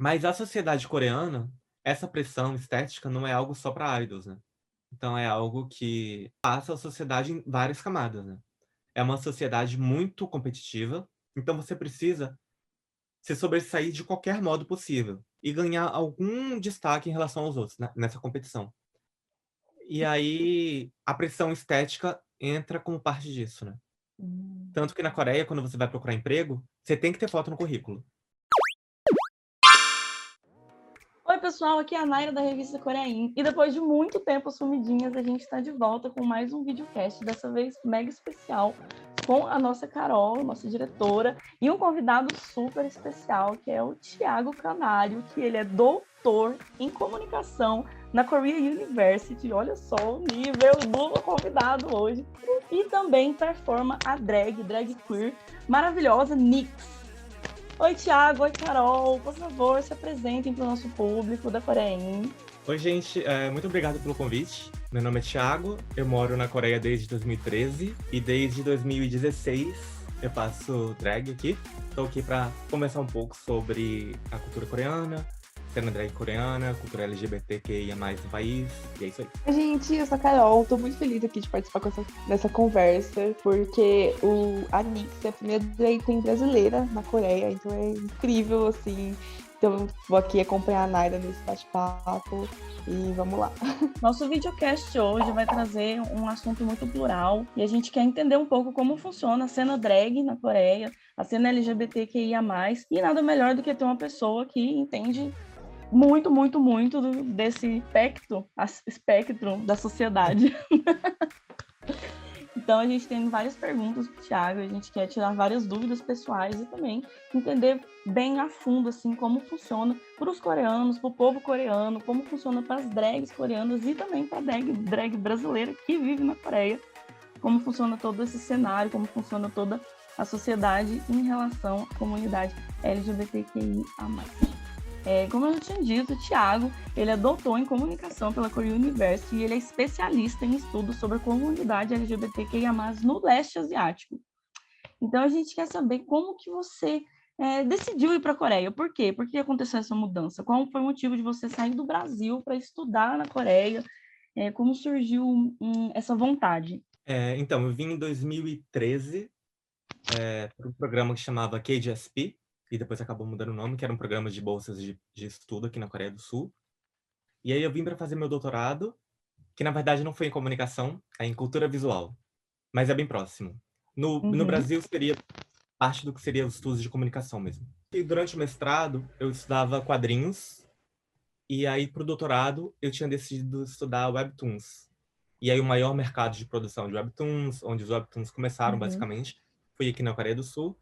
Mas a sociedade coreana, essa pressão estética não é algo só para idols, né? Então é algo que passa a sociedade em várias camadas, né? É uma sociedade muito competitiva, então você precisa se sobressair de qualquer modo possível e ganhar algum destaque em relação aos outros, né, nessa competição. E aí a pressão estética entra como parte disso, né? Hum. Tanto que na Coreia, quando você vai procurar emprego, você tem que ter foto no currículo. Oi, pessoal, aqui é a Naira da revista Corein. E depois de muito tempo sumidinhas, a gente está de volta com mais um videocast, dessa vez mega especial, com a nossa Carol, nossa diretora, e um convidado super especial, que é o Thiago Canário, que ele é doutor em comunicação na Korea University. Olha só o nível do convidado hoje. E também performa a drag queer maravilhosa Nix. Oi, Thiago. Oi, Carol. Por favor, se apresentem para o nosso público da Coreia. Oi, gente, muito obrigado pelo convite. Meu nome é Thiago, eu moro na Coreia desde 2013 e desde 2016 eu faço drag aqui. Estou aqui para conversar um pouco sobre a cultura coreana, cena drag coreana, cultura LGBTQIA+, no país, e é isso aí. Oi, gente, eu sou a Carol, tô muito feliz aqui de participar dessa conversa, porque a Nix é a primeira drag queen brasileira na Coreia, então é incrível, assim. Então, vou aqui acompanhar a Naira nesse bate-papo e vamos lá. Nosso videocast hoje vai trazer um assunto muito plural e a gente quer entender um pouco como funciona a cena drag na Coreia, a cena LGBTQIA+, e nada melhor do que ter uma pessoa que entende muito, muito, muito desse espectro da sociedade. Então, a gente tem várias perguntas para o Thiago, a gente quer tirar várias dúvidas pessoais e também entender bem a fundo assim, como funciona para os coreanos, para o povo coreano, como funciona para as drags coreanas e também para a drag brasileira que vive na Coreia, como funciona todo esse cenário, como funciona toda a sociedade em relação à comunidade LGBTQIA+. Como eu já tinha dito, o Thiago, ele é doutor em comunicação pela Korea University e ele é especialista em estudos sobre a comunidade LGBTQIA+, no leste asiático. Então, a gente quer saber como que você decidiu ir para a Coreia. Por quê? Por que aconteceu essa mudança? Qual foi o motivo de você sair do Brasil para estudar na Coreia? Como surgiu essa vontade? Então, eu vim em 2013 para um programa que chamava KGSP, e depois acabou mudando o nome, que era um programa de bolsas de estudo aqui na Coreia do Sul. E aí eu vim para fazer meu doutorado, que na verdade não foi em comunicação, é em cultura visual, mas é bem próximo. No Uhum. Brasil seria parte do que seria os estudos de comunicação mesmo. E durante o mestrado eu estudava quadrinhos, e aí para o doutorado eu tinha decidido estudar webtoons. E aí o maior mercado de produção de webtoons, onde os webtoons começaram Uhum. basicamente, foi aqui na Coreia do Sul,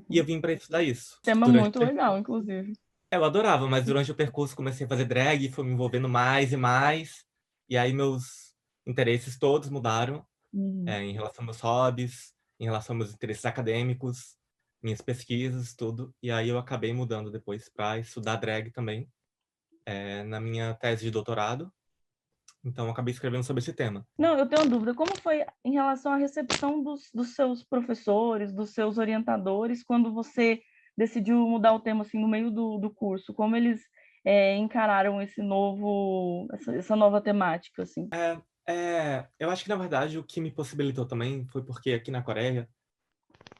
e eu Uhum. vim para estudar isso. Tema Durante muito legal, inclusive. Eu adorava, mas durante o percurso comecei a fazer drag, fui me envolvendo mais e mais, e aí meus interesses todos mudaram, Uhum. em relação aos meus hobbies, em relação aos meus interesses acadêmicos, minhas pesquisas, tudo. E aí eu acabei mudando depois para estudar drag também, na minha tese de doutorado. Então eu acabei escrevendo sobre esse tema. Não, eu tenho uma dúvida. Como foi em relação à recepção dos seus professores, dos seus orientadores, quando você decidiu mudar o tema assim no meio do curso? Como eles encararam essa nova temática, assim? Eu acho que na verdade o que me possibilitou também foi porque aqui na Coreia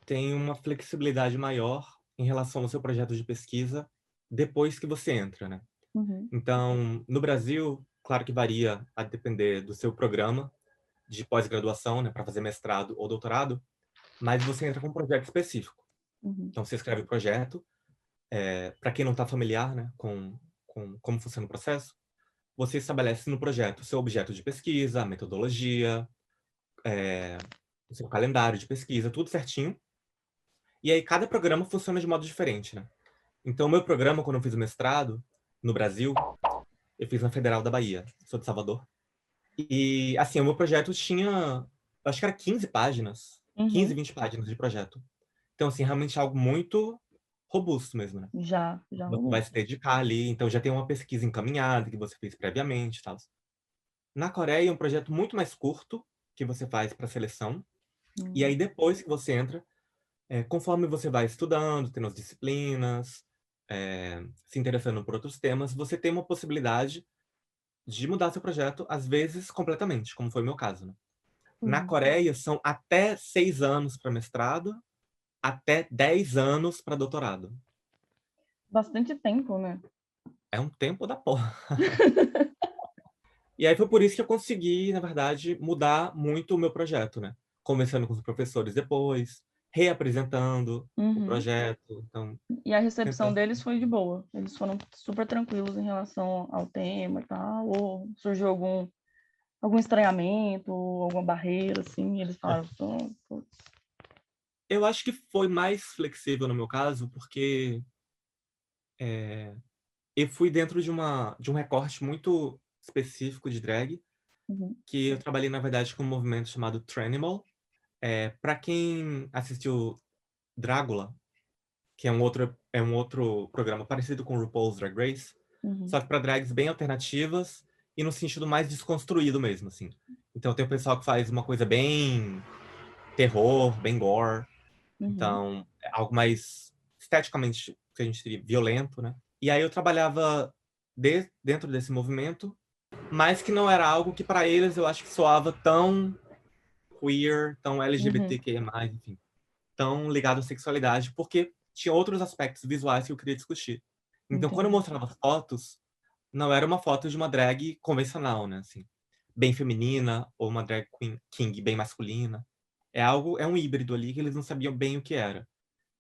tem uma flexibilidade maior em relação ao seu projeto de pesquisa depois que você entra, né? Uhum, Então, no Brasil, claro que varia a depender do seu programa de pós-graduação, né, para fazer mestrado ou doutorado, mas você entra com um projeto específico. uhum, Então, você escreve o projeto. Para quem não está familiar, né, com como funciona o processo, você estabelece no projeto o seu objeto de pesquisa, a metodologia, o seu calendário de pesquisa, tudo certinho. E aí, cada programa funciona de modo diferente, né? Então, o meu programa, quando eu fiz o mestrado no Brasil, eu fiz na Federal da Bahia, sou de Salvador. E, assim, o meu projeto tinha, eu acho que era 15 páginas, 15, uhum. 20 páginas de projeto. Então, assim, realmente é algo muito robusto mesmo, né? Já Você vai rolou. se dedicar ali, então já tem uma pesquisa encaminhada que você fez previamente e tal. Na Coreia é um projeto muito mais curto que você faz para seleção. E aí, Uhum. depois que você entra, conforme você vai estudando, tendo as disciplinas, se interessando por outros temas, você tem uma possibilidade de mudar seu projeto, às vezes, completamente, como foi o meu caso, né? Na Uhum. Coreia, são até 6 anos para mestrado, até 10 anos para doutorado. Bastante tempo, né? É um tempo da porra. E aí foi por isso que eu consegui, na verdade, mudar muito o meu projeto, né? Conversando com os professores depois, reapresentando o Uhum. projeto, então E a recepção tentando. deles foi de boa. Eles foram super tranquilos em relação ao tema e tal. Ou surgiu algum estranhamento, alguma barreira, assim, e eles falaram, putz. Eu acho que foi mais flexível no meu caso, porque eu fui dentro de um recorte muito específico de drag, Uhum. que eu trabalhei, na verdade, com um movimento chamado Tranimal. Para quem assistiu Drácula, que é um outro programa parecido com o RuPaul's Drag Race, Uhum. só que para drags bem alternativas e no sentido mais desconstruído mesmo, assim. Então tem o pessoal que faz uma coisa bem terror, bem gore, Uhum. então é algo mais esteticamente, que a gente diria, violento, né? E aí eu trabalhava dentro desse movimento, mas que não era algo que para eles eu acho que soava tão queer, tão Uhum. LGBTQIA+, enfim, tão ligado à sexualidade, porque tinha outros aspectos visuais que eu queria discutir. Então, quando eu Entendi. mostrava fotos, não era uma foto de uma drag convencional, né, assim, bem feminina, ou uma drag queen king bem masculina. É um híbrido ali que eles não sabiam bem o que era.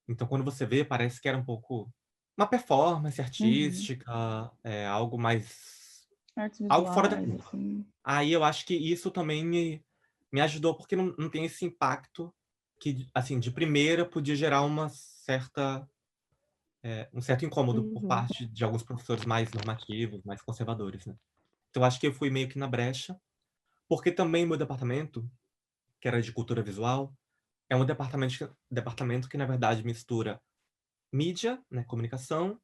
Então, quando você vê, parece que era um pouco uma performance Uhum. artística, algo mais, Artes algo fora da visuais, curva. assim. Aí eu acho que isso também me ajudou, porque não tem esse impacto que, assim, de primeira podia gerar um certo incômodo por Uhum. parte de alguns professores mais normativos, mais conservadores, né? Então, acho que eu fui meio que na brecha, porque também o meu departamento, que era de cultura visual, é um departamento que, na verdade, mistura mídia, né, comunicação,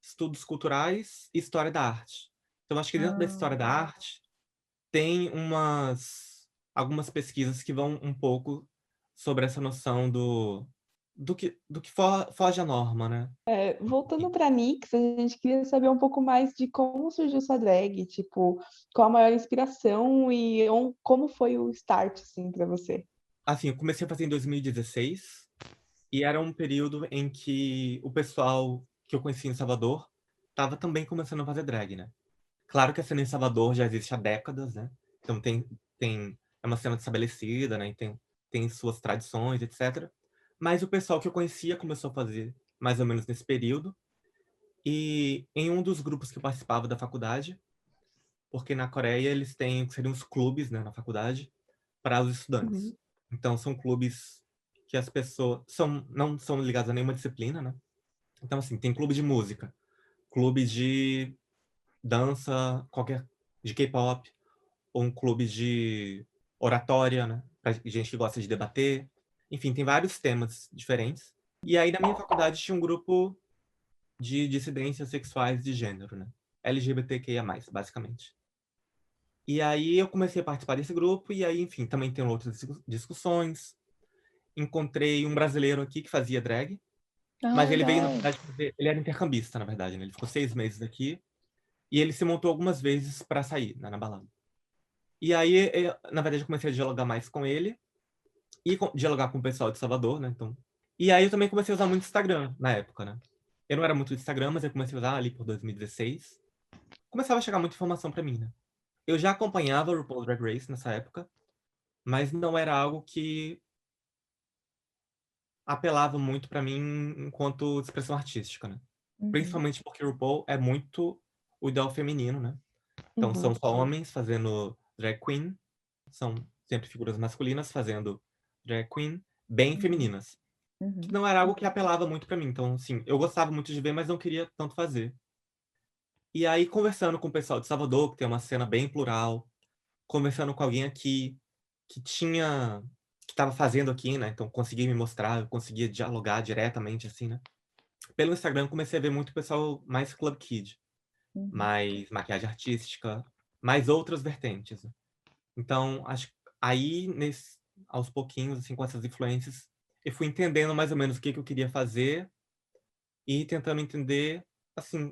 estudos culturais e história da arte. Então, acho que dentro da Ah, história da arte tem algumas pesquisas que vão um pouco sobre essa noção do que foge à norma, né? Voltando para Nix, a gente queria saber um pouco mais de como surgiu sua drag, tipo, qual a maior inspiração e como foi o start, assim, para você. Assim, eu comecei a fazer em 2016 e era um período em que o pessoal que eu conheci em Salvador estava também começando a fazer drag, né? Claro que a cena em Salvador já existe há décadas, né? Então é uma cena estabelecida, né? E tem suas tradições, etc. Mas o pessoal que eu conhecia começou a fazer mais ou menos nesse período. E em um dos grupos que eu participava da faculdade, porque na Coreia eles têm o que seriam os clubes, né, na faculdade, para os estudantes. Uhum. Então são clubes que as pessoas não são ligadas a nenhuma disciplina, né? Então, assim, tem clube de música, clube de dança, de K-pop, ou um clube de oratória, né? Pra gente que gosta de debater. Enfim, tem vários temas diferentes. E aí, na minha faculdade, tinha um grupo de dissidências sexuais de gênero, né? LGBTQIA+, basicamente. E aí eu comecei a participar desse grupo, e aí, enfim, também tem outras discussões. Encontrei um brasileiro aqui que fazia drag, ah, mas ele veio, na legal. verdade, ele era intercambista, na verdade, né? Ele ficou 6 meses aqui, e ele se montou algumas vezes para sair, né, na balada. E aí, na verdade, eu comecei a dialogar mais com ele, e dialogar com o pessoal de Salvador, né? Então, e aí eu também comecei a usar muito Instagram na época, né? Eu não era muito do Instagram, mas eu comecei a usar ali por 2016. Começava a chegar muita informação para mim, né? Eu já acompanhava o RuPaul Drag Race nessa época, mas não era algo que apelava muito para mim enquanto expressão artística, né? Uhum. Principalmente porque o RuPaul é muito o ideal feminino, né? Então são Uhum. só homens fazendo drag queen, são sempre figuras masculinas fazendo drag queen, bem Uhum. femininas. Que Uhum. não era algo que apelava muito para mim. Então, assim, eu gostava muito de ver, mas não queria tanto fazer. E aí, conversando com o pessoal de Salvador, que tem uma cena bem plural, conversando com alguém aqui que estava fazendo aqui, né? Então, conseguia me mostrar, eu conseguia dialogar diretamente, assim, né? Pelo Instagram, comecei a ver muito pessoal mais Club Kid, Uhum. mais maquiagem artística, mais outras vertentes, né? Então, acho que aí, aos pouquinhos, assim, com essas influências, eu fui entendendo mais ou menos o que eu queria fazer e tentando entender assim,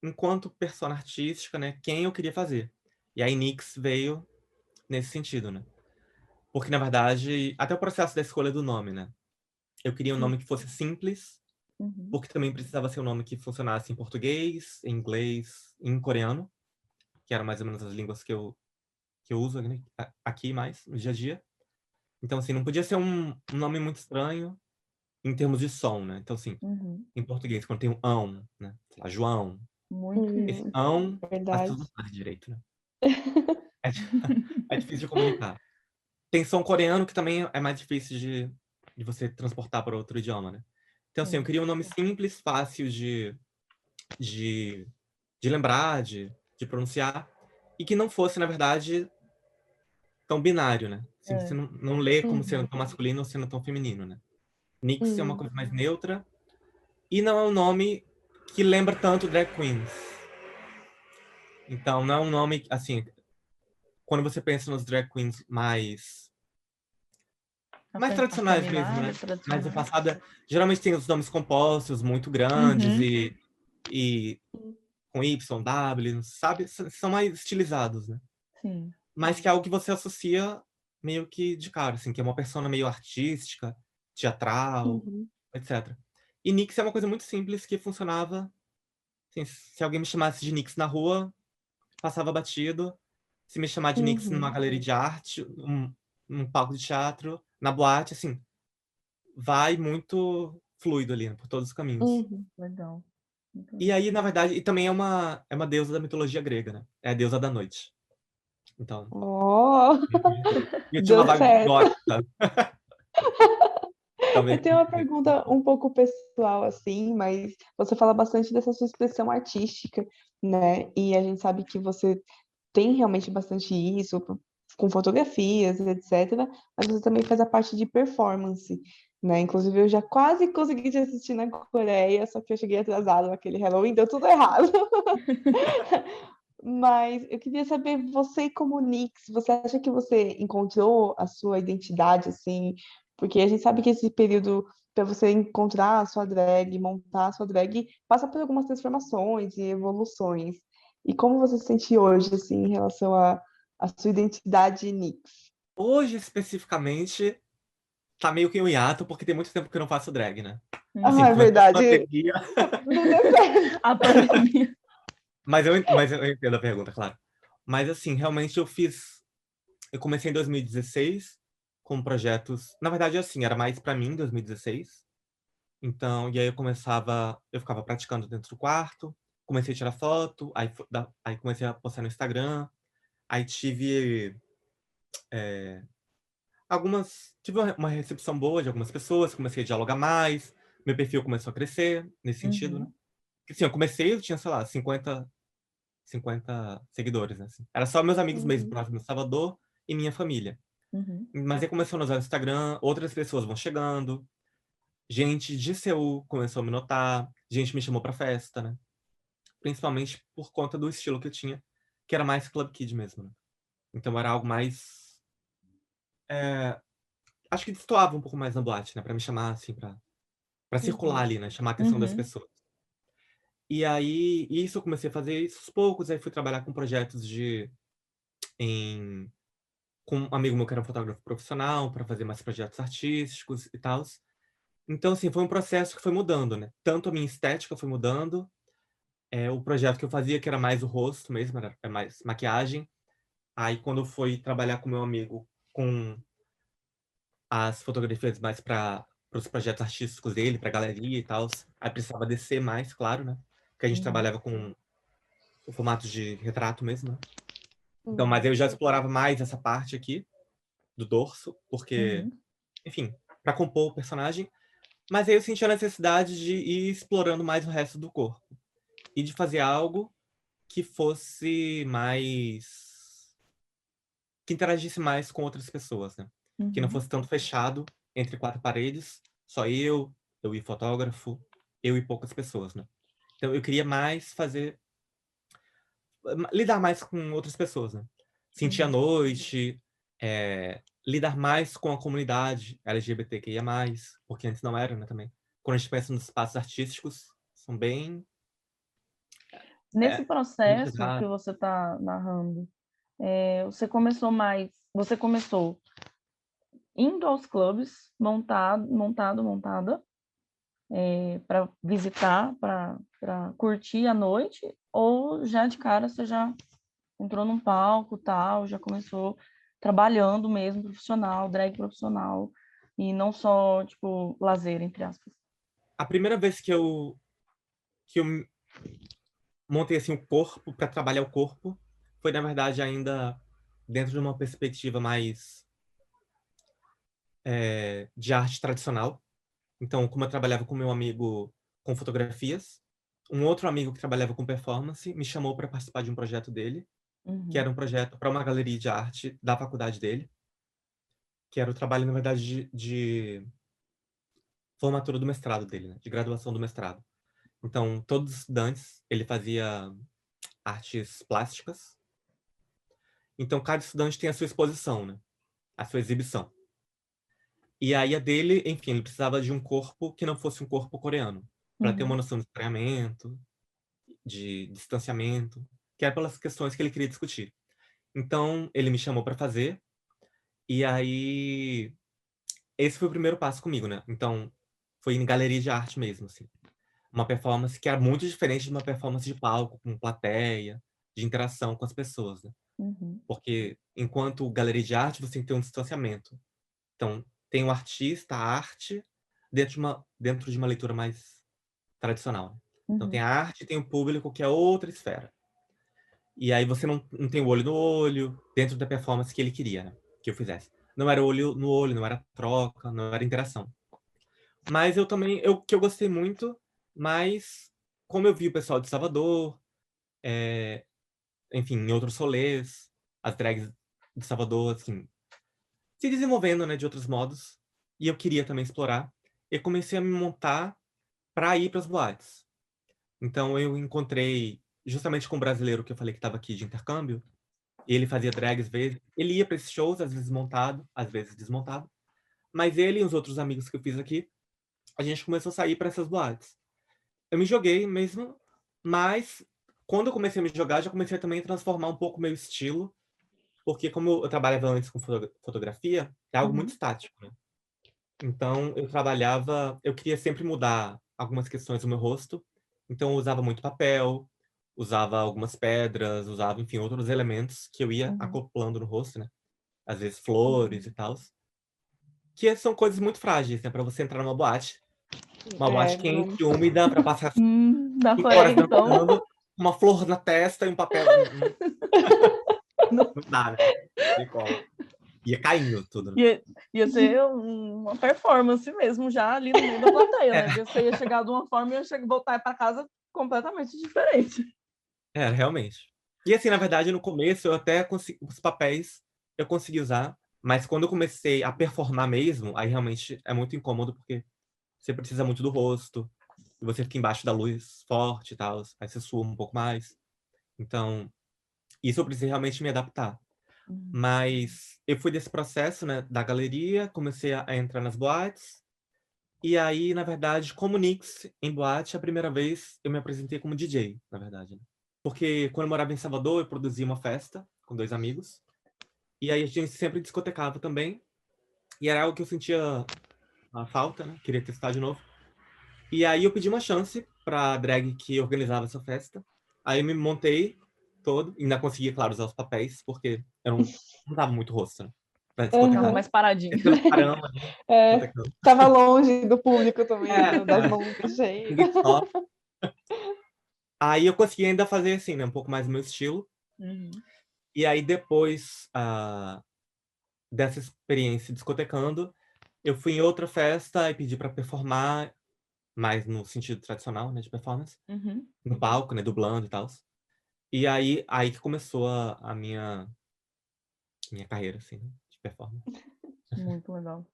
enquanto persona artística, né, quem eu queria fazer. E aí Nix veio nesse sentido, né. Porque, na verdade, até o processo da escolha do nome, né, eu queria um nome que fosse simples, Uhum. porque também precisava ser um nome que funcionasse em português, em inglês e em coreano, que eram mais ou menos as línguas que eu uso, né, aqui mais, no dia a dia. Então, assim, não podia ser um nome muito estranho em termos de som, né. Então, assim, Uhum. em português, quando tem um ão, né, sei lá, João, Muito esse isso. ão, as Verdade. pessoas não fazem direito, né. É di é difícil de comunicar. Tem som coreano que também é mais difícil de você transportar para outro idioma, né. Então, assim, eu Sim. queria um nome simples, fácil de de lembrar, de pronunciar, e que não fosse, na verdade, tão binário, né. Assim, você É. não lê como sendo Uhum. tão masculino ou sendo tão feminino, né. Nix é uma Hum. coisa mais neutra, e não é um nome que lembra tanto drag queens. Então não é um nome, assim, quando você pensa nos drag queens mais tradicionais mesmo, Afeminado, né, mais do tradicional. passado, geralmente tem os nomes compostos muito grandes Uhum. e com Y, W, sabe, são mais estilizados, né. Sim. Mas que é algo que você associa meio que de cara, assim, que é uma persona meio artística, teatral, Uhum. etc. E Nix é uma coisa muito simples que funcionava, assim, se alguém me chamasse de Nix na rua, passava batido. Se me chamar de Nix numa Uhum. galeria de arte, um palco de teatro, na boate, assim, vai muito fluido ali, né, por todos os caminhos. Uhum. Legal. Muito E legal. aí, na verdade, e também é uma deusa da mitologia grega, né, é a deusa da noite. Então, Ó, e eu tinha uma deu vibe certo. gótica, então meio Eu que tenho uma pergunta um pouco pessoal, assim, mas você fala bastante dessa sua expressão artística, né? E a gente sabe que você tem realmente bastante isso, com fotografias, etc. Mas você também faz a parte de performance, né? Inclusive, eu já quase consegui te assistir na Coreia, só que eu cheguei atrasada naquele Halloween, deu tudo errado. Mas eu queria saber, você como Nix, você acha que você encontrou a sua identidade, assim? Porque a gente sabe que esse período para você encontrar a sua drag, montar a sua drag, passa por algumas transformações e evoluções. E como você se sente hoje, assim, em relação à sua identidade Nix? hoje, especificamente, tá meio que um hiato, porque tem muito tempo que eu não faço drag, né. Assim, Ah, é começou a verdade. pandemia, Não deu certo. A pandemia. mas eu entendo a pergunta, claro. Mas, assim, realmente eu comecei em 2016 com projetos, na verdade, assim, era mais pra mim em 2016. Então, e aí eu ficava praticando dentro do quarto, comecei a tirar foto, aí comecei a postar no Instagram, aí tive uma recepção boa de algumas pessoas, comecei a dialogar mais, meu perfil começou a crescer nesse sentido, né. Uhum. Porque, assim, eu tinha, sei lá, 50 seguidores, né, assim. Era só meus amigos mesmo Uhum, próximos de Salvador e minha família. Uhum. Mas aí começou a usar o Instagram, outras pessoas vão chegando, gente de Seul começou a me notar, gente me chamou pra festa, né. Principalmente por conta do estilo que eu tinha, que era mais Club Kid mesmo, né. Então era algo mais, eh, acho que destoava um pouco mais na boate, né, pra me chamar, assim, pra circular uhum, ali, né, chamar a atenção das Uhum. pessoas. E aí, isso eu comecei a fazer isso aos poucos, aí fui trabalhar com projetos em com um amigo meu que era um fotógrafo profissional, pra fazer mais projetos artísticos e tals. Então, assim, foi um processo que foi mudando, né, tanto a minha estética foi mudando, o projeto que eu fazia, que era mais o rosto mesmo, é mais maquiagem. Aí quando eu fui trabalhar com meu amigo com as fotografias mais para os projetos artísticos dele, pra galeria e tals, aí precisava descer mais, claro, né, porque a gente Uhum. trabalhava com o formato de retrato mesmo, né. Então, mas uhum, eu já explorava mais essa parte aqui do dorso, porque, Uhum. enfim, pra compor o personagem, mas aí eu senti a necessidade de ir explorando mais o resto do corpo, e de fazer algo que fosse mais que interagisse mais com outras pessoas, né. Que não Uhum. fosse tanto fechado entre 4 paredes, só eu e o fotógrafo, eu e poucas pessoas, né. Então eu queria mais lidar mais com outras pessoas, né. Sentir a Uhum. noite, lidar mais com a comunidade LGBTQIA+, porque antes não era, né, também. Quando a gente pensa nos espaços artísticos, são bem Nesse muito processo que exato. você está narrando, você começou indo aos clubes, montada, para visitar, para curtir a noite, ou já de cara você já entrou num palco, tal, já começou trabalhando mesmo, profissional, drag profissional, e não só, tipo, lazer, entre aspas. A primeira vez que eu montei assim o corpo para trabalhar o corpo foi na verdade ainda dentro de uma perspectiva mais de arte tradicional. Então, como eu trabalhava com meu amigo com fotografias, um outro amigo que trabalhava com performance me chamou para participar de um projeto dele, que Uhum, era um projeto para uma galeria de arte da faculdade dele, que era o trabalho, na verdade, de formatura do mestrado dele, né? De graduação do mestrado. Então, todos os estudantes, ele fazia artes plásticas. Então, cada estudante tem a sua exposição, né? A sua exibição. E aí a dele, enfim, ele precisava de um corpo que não fosse um corpo coreano, para ter uma uhum, noção de estranhamento, de distanciamento, que era pelas questões que ele queria discutir. Então, ele me chamou para fazer, e aí esse foi o primeiro passo comigo, né? Então, foi em galeria de arte mesmo, assim. Uma performance que era muito diferente de uma performance de palco, com plateia, de interação com as pessoas, né? uhum, Porque enquanto galeria de arte, você tem que ter um distanciamento. Então, tem o artista, a arte, dentro de uma leitura mais tradicional, né? Então, tem uhum, a arte e tem o público, que é outra esfera. E aí você não tem o olho no olho, dentro da performance que ele queria, né? Que eu fizesse. Não era olho no olho, não era troca, não era interação. Mas eu também, que eu gostei muito, mas como eu vi o pessoal de Salvador, é, enfim, em outros rolês, as drags de Salvador, assim, se desenvolvendo, né, de outros modos, e eu queria também explorar, eu comecei a me montar para ir para as boates. Então eu encontrei justamente com um brasileiro que eu falei que estava aqui de intercâmbio, e ele fazia drag às vezes. Ele ia para esses shows, às vezes montado, às vezes desmontado. Mas ele e os outros amigos que eu fiz aqui, a gente começou a sair para essas boates. Eu me joguei mesmo, mas quando eu comecei a me jogar, já comecei também a transformar um pouco o meu estilo, porque como eu trabalhava antes com fotografia, é algo muito uhum, estático, né? Então eu queria sempre mudar algumas questões do meu rosto, então eu usava muito papel, usava algumas pedras, usava, enfim, outros elementos que eu ia uhum, acoplando no rosto, né? Às vezes flores e uhum. tal, que são coisas muito frágeis, né, para você entrar numa boate. Uma boate Não. quente, úmida, para passar Da 5 Coreia, horas então. dançando, uma flor na testa e um papel. Não. Não dá, né? Tem como. Ia caindo tudo, né? Ia ser uma performance mesmo, já ali no meio da plateia, né? É, Você ia chegar de uma forma e ia voltar para casa completamente diferente. realmente. E assim, na verdade, no começo eu até consegui, os papéis eu consegui usar, mas quando eu comecei a performar mesmo, aí realmente é muito incômodo, porque você precisa muito do rosto, e você fica embaixo da luz forte e tal, aí você sua um pouco mais. Então, isso eu precisei realmente me adaptar. Uhum, Mas eu fui desse processo, né, da galeria, comecei a entrar nas boates, e aí, na verdade, como Nix em boate, a primeira vez eu me apresentei como DJ, na verdade, né? Porque quando eu morava em Salvador, eu produzia uma festa com 2 amigos, e aí a gente sempre discotecava também, e era algo que eu sentia a falta, né? Queria testar de novo. E aí eu pedi uma chance pra drag que organizava essa festa. Aí eu me montei todo, ainda consegui, claro, usar os papéis, porque eu não dava muito rosto, né? Pra tava discotecar. Aham. mais paradinho. Esse parão ali, É, discotecando. tava longe do público também, É, das mãos cheias. ninguém só. Aí eu consegui ainda fazer assim, né? Um pouco mais do meu estilo. Uhum, E aí depois dessa experiência discotecando, eu fui em outra festa e pedi pra performar, mais no sentido tradicional, né? De performance. uhum. No palco, né? Dublando e tal. E aí que começou a minha carreira, assim, né, de performance. Muito legal.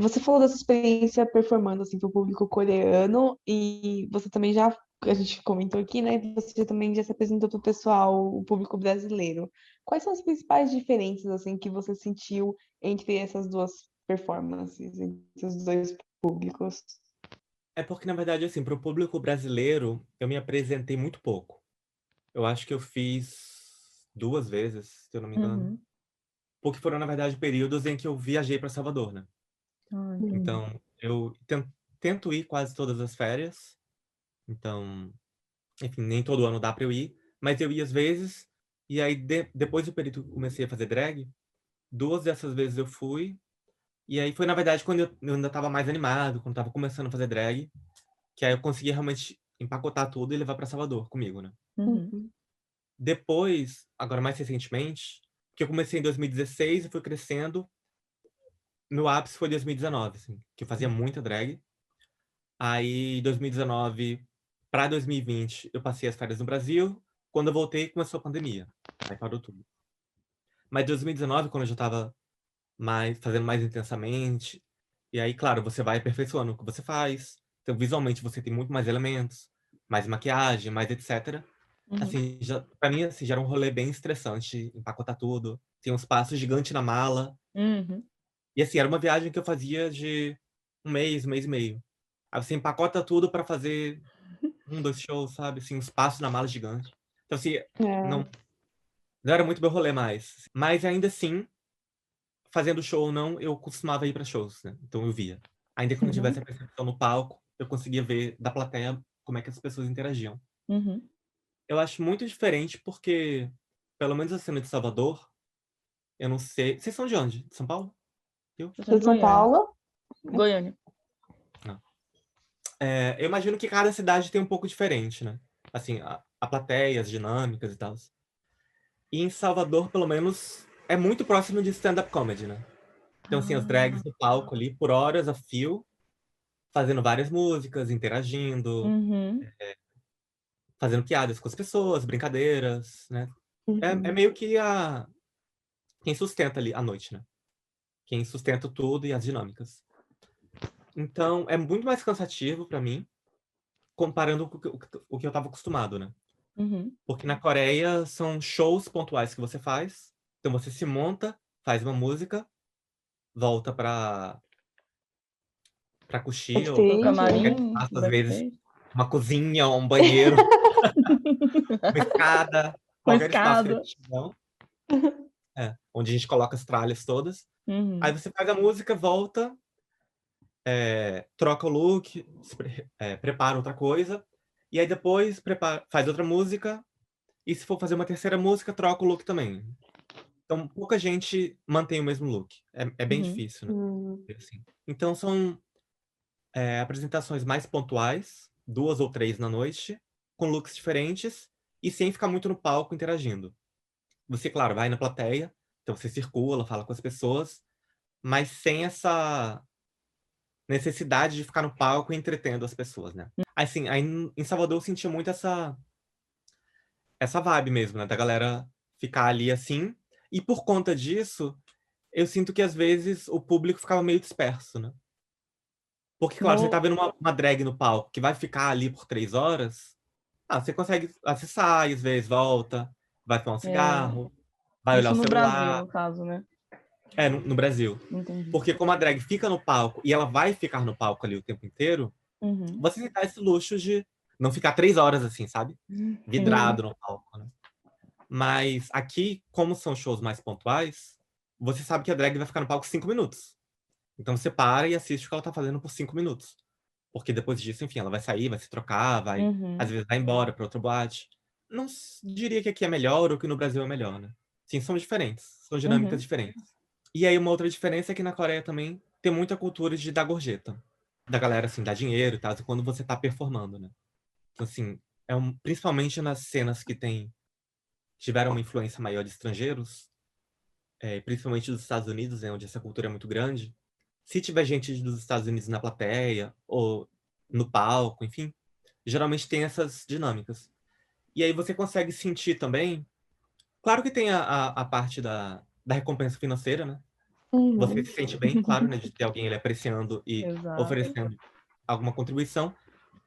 Você falou dessa experiência performando assim para o público coreano e você também já, a gente comentou aqui, né? Você também já se apresentou para o pessoal, o público brasileiro. Quais são as principais diferenças assim que você sentiu entre essas duas performances, entre os dois públicos? É porque, na verdade, assim, para o público brasileiro, eu me apresentei muito pouco. Eu acho que eu fiz 2 vezes, se eu não me engano. Uhum. Porque foram, na verdade, períodos em que eu viajei para Salvador, né? Ah, entendi. Então, eu tento ir quase todas as férias. Então, enfim, nem todo ano dá para eu ir. Mas eu ia às vezes. E aí, depois do período que eu comecei a fazer drag, 2 dessas vezes eu fui. E aí foi, na verdade, quando eu ainda estava mais animado, quando estava começando a fazer drag, que aí eu consegui realmente empacotar tudo e levar para Salvador comigo, né? Uhum. Uhum. Depois, agora mais recentemente, que eu comecei em 2016 e fui crescendo, meu ápice foi 2019, assim, que eu fazia muita drag. Aí, 2019 para 2020, eu passei as férias no Brasil. Quando eu voltei, começou a pandemia. Aí parou tudo. Mas 2019, quando eu já estava fazendo mais intensamente, e aí, claro, você vai aperfeiçoando o que você faz. Então, visualmente, você tem muito mais elementos, mais maquiagem, mais etc. Uhum. Assim, pra mim, assim, já era um rolê bem estressante, empacotar tudo. Tem uns passos gigantes na mala. Uhum. E assim, era uma viagem que eu fazia de um mês e meio. Aí você empacota tudo pra fazer 2 shows, sabe? Assim, uns passos na mala gigante. Então, assim, É. não, não era muito meu rolê mais. Mas ainda assim, fazendo show ou não, eu costumava ir pra shows, né? Então eu via. Ainda que eu não tivesse Uhum. a percepção no palco, eu conseguia ver da plateia como é que as pessoas interagiam. Uhum. Eu acho muito diferente porque, pelo menos a cena de Salvador, eu não sei. Vocês são de onde? De São Paulo? Eu? Eu sou De de São Goiânia. Paulo? Goiânia. Não. Eu imagino que cada cidade tem um pouco diferente, né? Assim, a plateia, as dinâmicas e tal. E em Salvador, pelo menos, é muito próximo de stand-up comedy, né? Então, assim, as drags Ah. no palco ali, por horas a fio, fazendo várias músicas, interagindo, Uhum. fazendo piadas com as pessoas, brincadeiras, né? É Uhum. meio que quem sustenta ali a noite, né? Quem sustenta tudo e as dinâmicas. Então, é muito mais cansativo pra mim, comparando com o que eu tava acostumado, né? Uhum. Porque na Coreia são shows pontuais que você faz. Então você se monta, faz uma música, volta pra coxia ou Pro Backstage, qualquer né? camarim, espaço, às vezes backstage. uma cozinha, um banheiro, uma escada, Com qualquer espaço que escada. eles tiver, onde a gente coloca as tralhas todas. Aí Uhum. você faz a música, volta, troca o look, prepara outra coisa, e aí depois faz outra música, e se for fazer uma terceira música, troca o look também. Então, pouca gente mantém o mesmo look. É bem Uhum. difícil, né? Hum. Assim. Então, são apresentações mais pontuais, 2 ou 3 na noite, com looks diferentes e sem ficar muito no palco interagindo. Você, claro, vai na plateia, então você circula, fala com as pessoas, mas sem essa necessidade de ficar no palco entretendo as pessoas, né? Assim, aí em Salvador eu sentia muito essa vibe mesmo, né? Da galera ficar ali assim. E por conta disso, eu sinto que às vezes o público ficava meio disperso, né? Porque, claro, você tá No... vendo uma drag no palco que vai ficar ali por 3 horas, você consegue. Você sai, às vezes, volta, vai tomar um É, cigarro, vai olhar isso o no Brasil, celular. no caso, né? No Brasil. Entendi. Porque como a drag fica no palco e ela vai ficar no palco ali o tempo inteiro, Uhum. você tem esse luxo de não ficar 3 horas assim, sabe? Sim. Vidrado no palco, né? Mas aqui, como são shows mais pontuais, você sabe que a drag vai ficar no palco 5 minutos. Então você para e assiste o que ela tá fazendo por 5 minutos. Porque depois disso, enfim, ela vai sair, vai se trocar, às Uhum. vezes vai embora para outra boate. Não diria que aqui é melhor ou que no Brasil é melhor, né? Sim, são diferentes, são dinâmicas Uhum. diferentes. E aí uma outra diferença é que na Coreia também tem muita cultura de dar gorjeta. Da galera, assim, dar dinheiro e tal, quando você tá performando, né? Então, assim, principalmente nas cenas que tiveram uma influência maior de estrangeiros, principalmente dos Estados Unidos, né, onde essa cultura é muito grande. Se tiver gente dos Estados Unidos na plateia ou no palco, enfim, geralmente tem essas dinâmicas. E aí você consegue sentir também. Claro que tem a parte da recompensa financeira, né? Você Uhum. se sente bem, claro, né, de ter alguém ali apreciando e Exato. oferecendo alguma contribuição,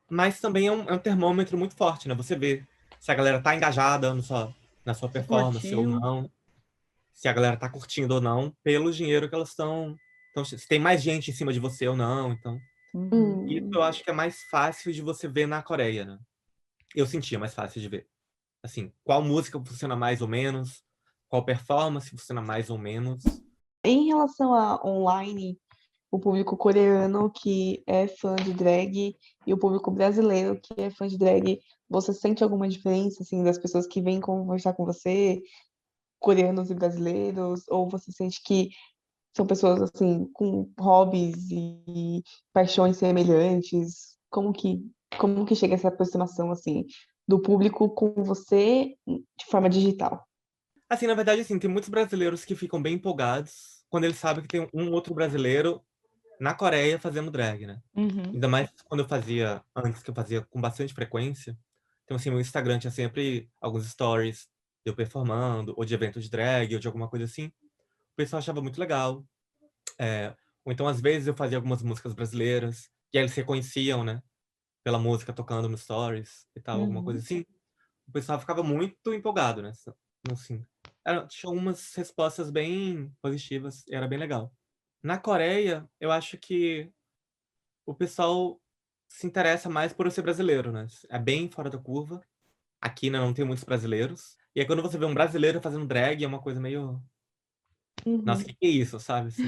mas também é um termômetro muito forte, né? Você vê se a galera tá engajada na sua Se performance ou curtiu. não, se a galera tá curtindo ou não, pelo dinheiro que elas estão. Então, se tem mais gente em cima de você ou não. Então, Uhum. isso Hum. eu acho que é mais fácil de você ver na Coreia, né? Eu sentia mais fácil de ver. Assim, qual música funciona mais ou menos? Qual performance funciona mais ou menos? Em relação a online, o público coreano que é fã de drag e o público brasileiro que é fã de drag, você sente alguma diferença, assim, das pessoas que vêm conversar com você, coreanos e brasileiros, ou você sente que são pessoas, assim, com hobbies e paixões semelhantes? Como que chega essa aproximação, assim, do público com você de forma digital? Assim, na verdade, assim, tem muitos brasileiros que ficam bem empolgados quando eles sabem que tem um outro brasileiro na Coreia fazendo drag, né? Uhum. Ainda mais quando eu fazia, antes que eu fazia com bastante frequência. Então, assim, meu Instagram tinha sempre alguns stories de eu performando, ou de evento de drag, ou de alguma coisa assim. O pessoal achava muito legal. Ou então, às vezes, eu fazia algumas músicas brasileiras, e aí eles reconheciam, né? Pela música tocando nos stories e tal, alguma coisa Uhum. assim. O pessoal ficava muito empolgado, né? Assim, tinha umas respostas bem positivas, e era bem legal. Na Coreia, eu acho que o pessoal se interessa mais por eu ser brasileiro, né? É bem fora da curva. Aqui, né, não tem muitos brasileiros. E aí, quando você vê um brasileiro fazendo drag, é uma coisa meio... Nossa, o Uhum. que é isso, sabe? Assim,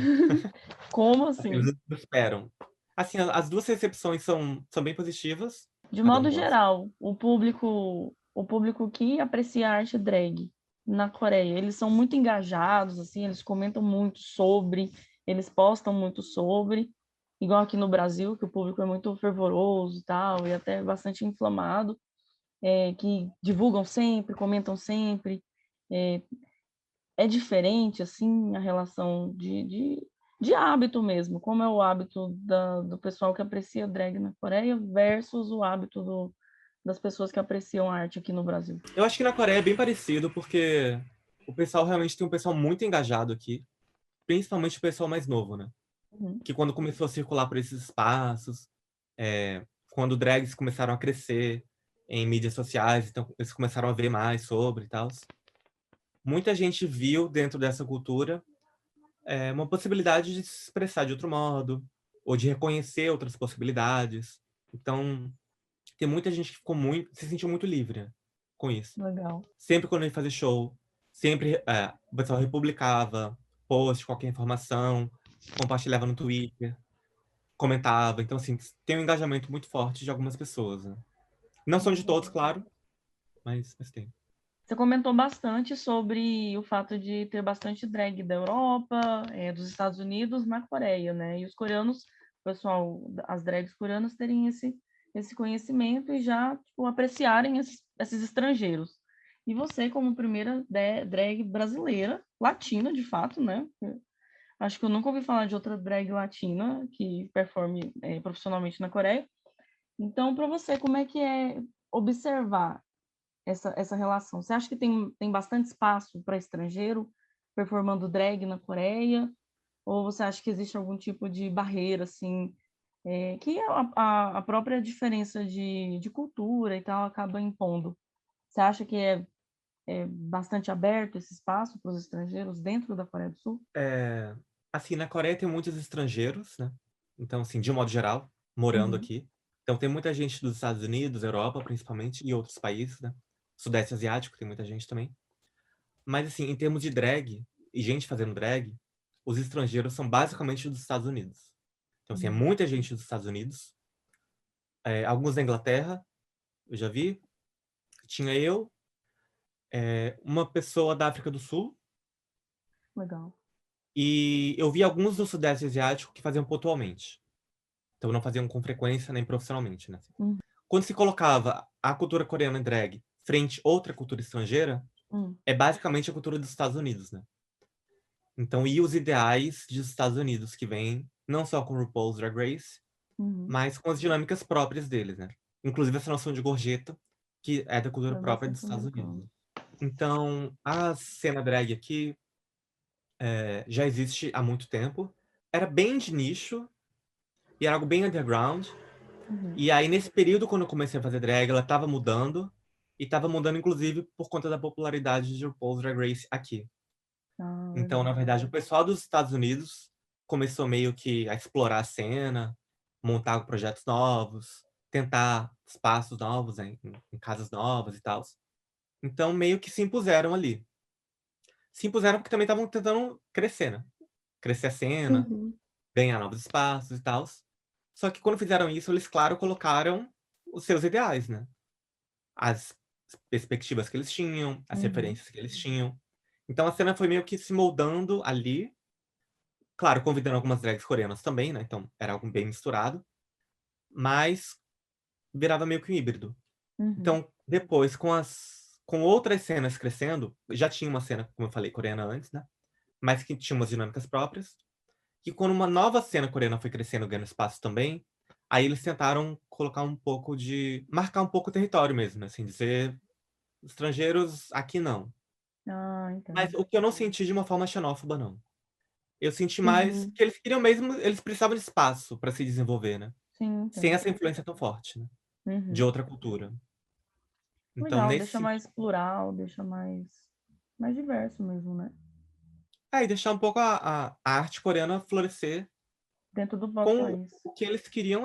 Como eles assim? não esperam. Assim, as duas recepções são bem positivas. De Cada um modo gosta. geral, o público que aprecia a arte drag na Coreia, eles são muito engajados, assim, eles comentam muito sobre, eles postam muito sobre, igual aqui no Brasil, que o público é muito fervoroso e tal, e até bastante inflamado, que divulgam sempre, comentam sempre. É, é diferente, assim, a relação de hábito mesmo, como é o hábito do pessoal que aprecia drag na Coreia versus o hábito das pessoas que apreciam arte aqui no Brasil. Eu acho que na Coreia é bem parecido, porque o pessoal realmente tem um pessoal muito engajado aqui. Principalmente o pessoal mais novo, né? Uhum. Que quando começou a circular por esses espaços, quando drags começaram a crescer em mídias sociais, então eles começaram a ver mais sobre e tal. Muita gente viu dentro dessa cultura uma possibilidade de se expressar de outro modo, ou de reconhecer outras possibilidades. Então, tem muita gente que se sentiu muito livre, né, com isso. Legal. Sempre quando ele fazia show, sempre o pessoal republicava post, qualquer informação, compartilhava no Twitter, comentava. Então, assim, tem um engajamento muito forte de algumas pessoas, né? Não são de todos, claro, mas tem. Você comentou bastante sobre o fato de ter bastante drag da Europa, dos Estados Unidos na Coreia, né? E os coreanos, o pessoal, as drags coreanas terem esse conhecimento e já tipo, apreciarem esses estrangeiros. E você, como primeira drag brasileira, latina, de fato, né? Acho que eu nunca ouvi falar de outra drag latina que performe profissionalmente na Coreia. Então, para você, como é que é observar essa relação? Você acha que tem bastante espaço para estrangeiro performando drag na Coreia? Ou você acha que existe algum tipo de barreira, assim, que a própria diferença de cultura e tal acaba impondo? Você acha que é bastante aberto esse espaço para os estrangeiros dentro da Coreia do Sul? Assim, na Coreia tem muitos estrangeiros, né? Então, assim, de um modo geral, morando Uhum, aqui. Então, tem muita gente dos Estados Unidos, Europa, principalmente, e outros países, né? Sudeste Asiático tem muita gente também. Mas, assim, em termos de drag, e gente fazendo drag, os estrangeiros são basicamente dos Estados Unidos. Então, assim, é uhum. muita gente dos Estados Unidos. Alguns da Inglaterra, eu já vi. Tinha eu, uma pessoa da África do Sul, Legal. e eu vi alguns do Sudeste Asiático que faziam pontualmente. Então, não faziam com frequência nem profissionalmente, né? Uhum, Quando se colocava a cultura coreana em drag frente a outra cultura estrangeira, uhum. é basicamente a cultura dos Estados Unidos, né? Então, e os ideais dos Estados Unidos, que vêm não só com RuPaul's Drag Race, Uhum. mas com as dinâmicas próprias deles, né? Inclusive essa noção de gorjeta, que é da cultura É própria dos bastante Estados Unidos, americano. né? Então, a cena drag aqui já existe há muito tempo. Era bem de nicho, e era algo bem underground. Uhum. E aí, nesse período, quando eu comecei a fazer drag, ela tava mudando. E tava mudando, inclusive, por conta da popularidade de RuPaul's Drag Race aqui. Ah, Então, na legal. verdade, o pessoal dos Estados Unidos começou meio que a explorar a cena, montar projetos novos, tentar espaços novos, em casas novas e tal. Então, meio que se impuseram ali. Se impuseram porque também estavam tentando crescer, né? Crescer a cena, Uhum. ganhar novos espaços e tal. Só que quando fizeram isso, eles, claro, colocaram os seus ideais, né? As perspectivas que eles tinham, as Uhum. referências que eles tinham. Então a cena foi meio que se moldando ali, claro, convidando algumas drags coreanas também, né? Então era algo bem misturado, mas virava meio que um híbrido. Uhum. Então, depois, com outras cenas crescendo, já tinha uma cena, como eu falei, coreana antes, né? Mas que tinha umas dinâmicas próprias. E quando uma nova cena coreana foi crescendo, ganhando espaço também, aí eles tentaram colocar um pouco de marcar um pouco o território mesmo, né? Assim, dizer estrangeiros aqui não. Ah, Mas entendo. o que eu não senti de uma forma xenófoba, não. Eu senti mais Uhum. que eles queriam mesmo, eles precisavam de espaço para se desenvolver, né? Sim, Sem entendo. essa influência tão forte, né? De Uhum. outra cultura. Então, Legal, nesse deixa mais sentido. plural, deixa mais diverso mesmo, né? É, e deixar um pouco a arte coreana florescer Dentro do próprio com país. o que eles queriam,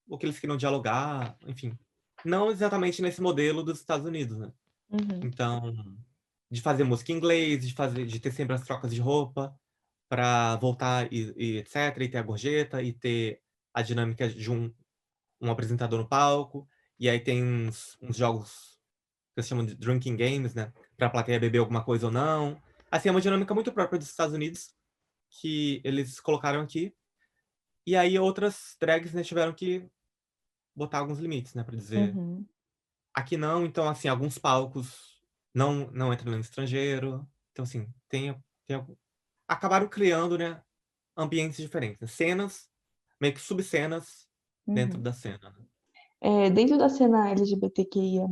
o que eles queriam dialogar, enfim. Não exatamente nesse modelo dos Estados Unidos, né? Uhum. Então, de fazer música em inglês, de ter sempre as trocas de roupa para voltar e etc, e ter a gorjeta e ter a dinâmica de um apresentador no palco, e aí tem uns jogos que se chamam de drinking games, né? Para a plateia beber alguma coisa ou não. Assim, é uma dinâmica muito própria dos Estados Unidos que eles colocaram aqui. E aí outras drags, né, tiveram que botar alguns limites, né, para dizer Uhum. aqui não, então assim, alguns palcos não entram no estrangeiro. Então assim, acabaram criando, né, ambientes diferentes, né? Cenas, meio que subcenas dentro Uhum. da cena, né? Dentro da cena LGBTQIA+,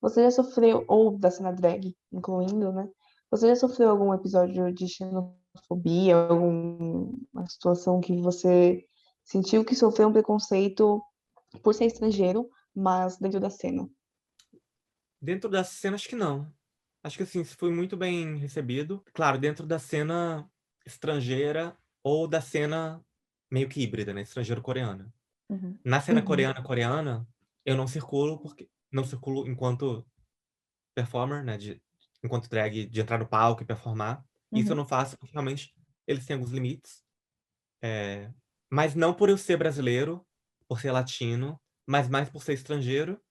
você já sofreu, ou da cena drag, incluindo, né? Você já sofreu algum episódio de xenofobia, alguma situação que você sentiu que sofreu um preconceito por ser estrangeiro, mas dentro da cena? Dentro da cena, acho que não. Acho que assim, foi muito bem recebido. Claro, dentro da cena estrangeira ou da cena meio que híbrida, né? Estrangeiro-coreana. Uhum. Na cena Uhum, coreana, eu não circulo porque não circulo enquanto performer, né? Enquanto drag, de entrar no palco e performar. Isso eu Uhum. não faço porque realmente eles têm alguns limites. Mas não por eu ser brasileiro, por ser latino, mas mais por ser estrangeiro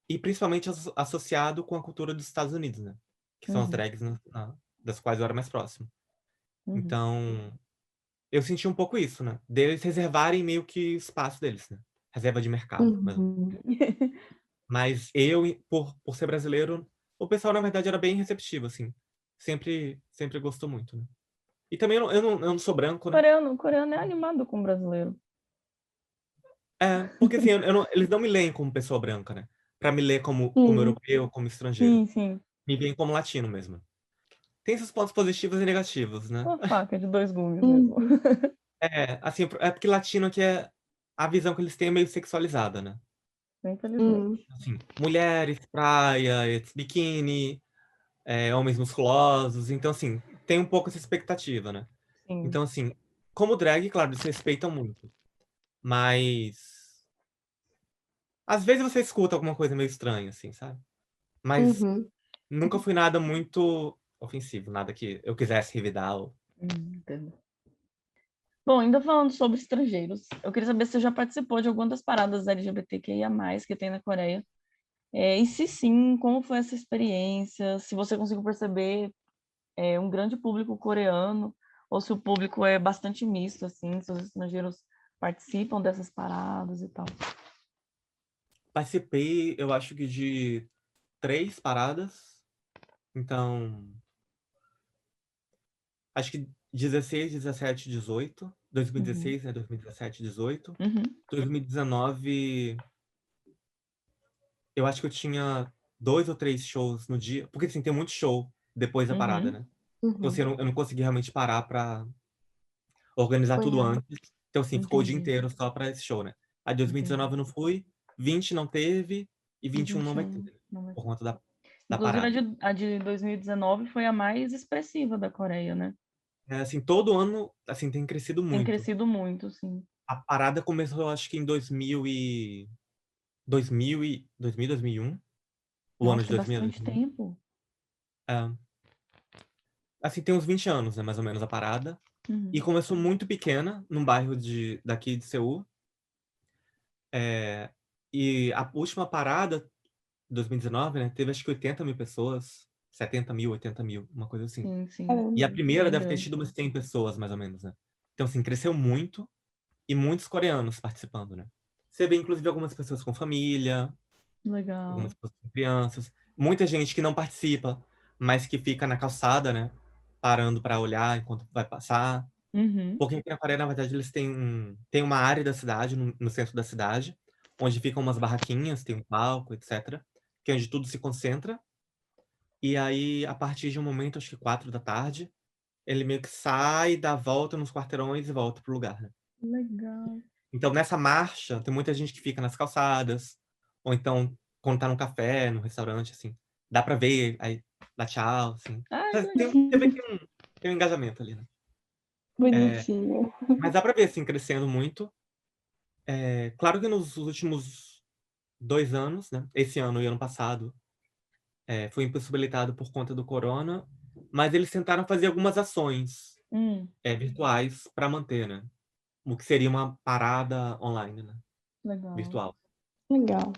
e principalmente associado com a cultura dos Estados Unidos, né? Que são as Uhum. drags das quais eu era mais próximo. Uhum. Então, eu senti um pouco isso, né? Deles reservarem meio que espaço deles, né? Reserva de mercado, mesmo. uhum, Mas eu, por ser brasileiro, o pessoal, na verdade, era bem receptivo, assim. Sempre gostou muito, né? E também eu não sou branco, né? Coreano é animado com brasileiro. Porque assim, eles não me leem como pessoa branca, né? Pra me ler como sim, europeu, como estrangeiro. Sim, sim. Me veem como latino mesmo. Tem seus pontos positivos e negativos, né? Uma faca de dois gumes mesmo. uhum, Assim, é porque latino aqui a visão que eles têm é meio sexualizada, né? uhum, Infelizmente. Assim, mulheres, praia, biquíni, homens musculosos. Então, assim, tem um pouco essa expectativa, né? Sim. Então, assim, como drag, claro, eles respeitam muito. Mas às vezes você escuta alguma coisa meio estranha, assim, sabe? Mas uhum. nunca fui nada muito ofensivo, nada que eu quisesse revidar. Entendo. Bom, ainda falando sobre estrangeiros, eu queria saber se você já participou de alguma das paradas LGBTQIA+, que tem na Coreia. E se sim, como foi essa experiência? Se você conseguiu perceber um grande público coreano, ou se o público é bastante misto, assim, se os estrangeiros participam dessas paradas e tal. Participei, eu acho que de 3 paradas. Então, acho que 16, 17, 18. Uhum. 2016, né? 2017, 18. Uhum. 2019, eu acho que eu tinha 2 ou 3 shows no dia. Porque, assim, tem muito show depois da parada, Uhum. né? Então, assim, Uhum. eu não consegui realmente parar pra organizar tudo Acompanhar. antes. Então, assim, ficou o dia Entendi. inteiro só pra esse show, né? A 2019 Entendi. eu não fui, 20 não teve e E 21 não vai ter, 21 né? não vai Por ter. conta da Inclusive, parada. a de 2019 foi a mais expressiva da Coreia, né? Assim, todo ano, assim, tem crescido Tem muito. crescido muito, sim. A parada começou, acho que em 2000, 2001. O ano Nossa, de tem 2000. bastante tempo. É. Assim, tem uns 20 anos, né, mais ou menos, a parada. Uhum. E começou muito pequena, num bairro daqui de Seul. E a última parada, 2019, né, teve acho que 80 mil pessoas, 70 mil, 80 mil, uma coisa assim. Sim, sim. E a Caramba. primeira Bem deve ter grande. tido umas 100 pessoas, mais ou menos, né? Então, assim, cresceu muito e muitos coreanos participando, né? Você vê, inclusive, algumas pessoas com família, algumas Legal. pessoas com crianças, muita gente que não participa, mas que fica na calçada, né? Parando para olhar enquanto vai passar. Uhum. Porque aqui na Coreia, na verdade, eles têm uma área da cidade, no centro da cidade, onde ficam umas barraquinhas, tem um palco, etc., que é onde tudo se concentra. E aí, a partir de um momento, acho que 4 da tarde, ele meio que sai, dá a volta nos quarteirões e volta pro lugar, né? Legal. Então, nessa marcha, tem muita gente que fica nas calçadas, ou então, quando tá num café, num restaurante, assim, dá pra ver, aí dá tchau, assim. Ai, que legal. Você vê que tem um engajamento ali, né? Bonitinho. Mas dá pra ver, assim, crescendo muito. Claro que nos últimos 2 anos, né? Esse ano e ano passado, foi impossibilitado por conta do corona, mas eles tentaram fazer algumas ações virtuais para manter, né? O que seria uma parada online, né? Legal. Virtual. Legal.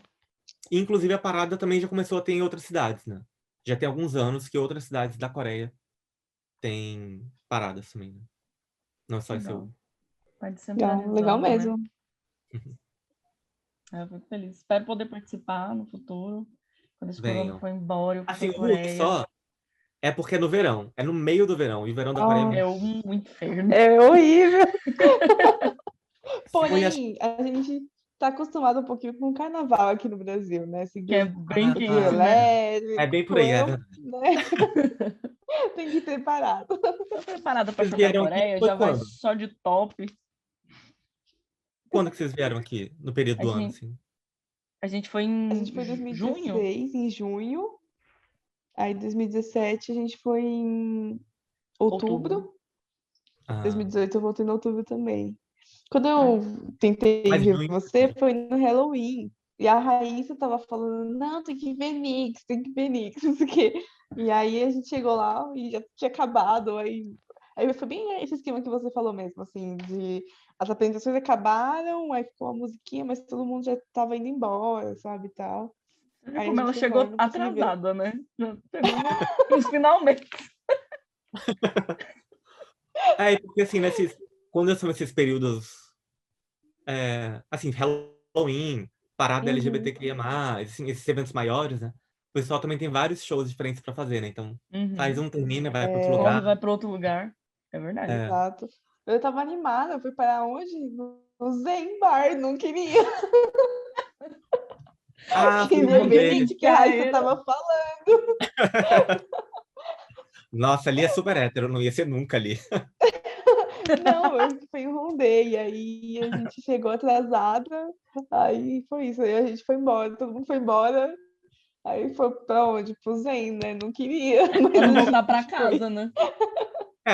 Inclusive, a parada também já começou a ter em outras cidades, né? Já tem alguns anos que outras cidades da Coreia têm paradas também, né? Não é só em Legal. Seul. Vai Legal, descentralizando, legal né? mesmo. Eu fico feliz. Espero poder participar no futuro. Quando esse corona Venham. for embora, eu for Assim, pra o Hulk Coreia. só é porque é no verão. É no meio do verão. E o verão da Coreia é Ah, É muito... um inferno. é horrível. Foi, acho Porém, a gente tá acostumado um pouquinho com o carnaval aqui no Brasil, né? Que é Seguir bem o trio Ah, quente, né? é bem por elétrico, aí, é verdade. né? Tem que ter parado. Tô preparada pra Vocês for pra vieram aqui, Coreia, foi já vai quando? só de top. Quando que vocês vieram aqui? No período A do ano, gente, assim? a gente foi A gente foi em em junho, 2016, em junho. Aí, em 2017, a gente foi em outubro. outubro. Ah, 2018, eu voltei em outubro também. Quando Ai, eu tentei mas ver junho... você, foi no Halloween. E a Raíssa tava falando, não, tem que ver Nix, tem que ver Nix, não sei o quê. E aí a gente chegou lá e já tinha acabado. Aí foi bem esse esquema que você falou mesmo, assim, de as apresentações acabaram, aí ficou a musiquinha, mas todo mundo já tava indo embora, sabe, e tal. você vê Aí a como ela gente foi embora, chegou não consegui ver. atrasada, né? Já chegou nos finalmente. Porque assim, quando são esses períodos, assim, Halloween, parada Uhum. LGBTQIA+, assim, esses eventos maiores, né? O pessoal também tem vários shows diferentes pra fazer, né? Então, faz Uhum. um, termina, vai pra outro Corre, lugar. vai para outro lugar. É verdade. É. Exato. Eu tava animada, eu fui para onde? No Zen Bar, não queria. Ah, fui no Queria ver rolê. Nick, que a Raíssa Caíra. tava falando. Nossa, ali é super hétero, não ia ser nunca ali. Não, eu fui em Rondê, e aí a gente chegou atrasada, aí foi isso, aí a gente foi embora, todo mundo foi embora, aí foi pra onde? Pro Zen, né? Não queria, mas Pra não a voltar pra gente foi. casa, né?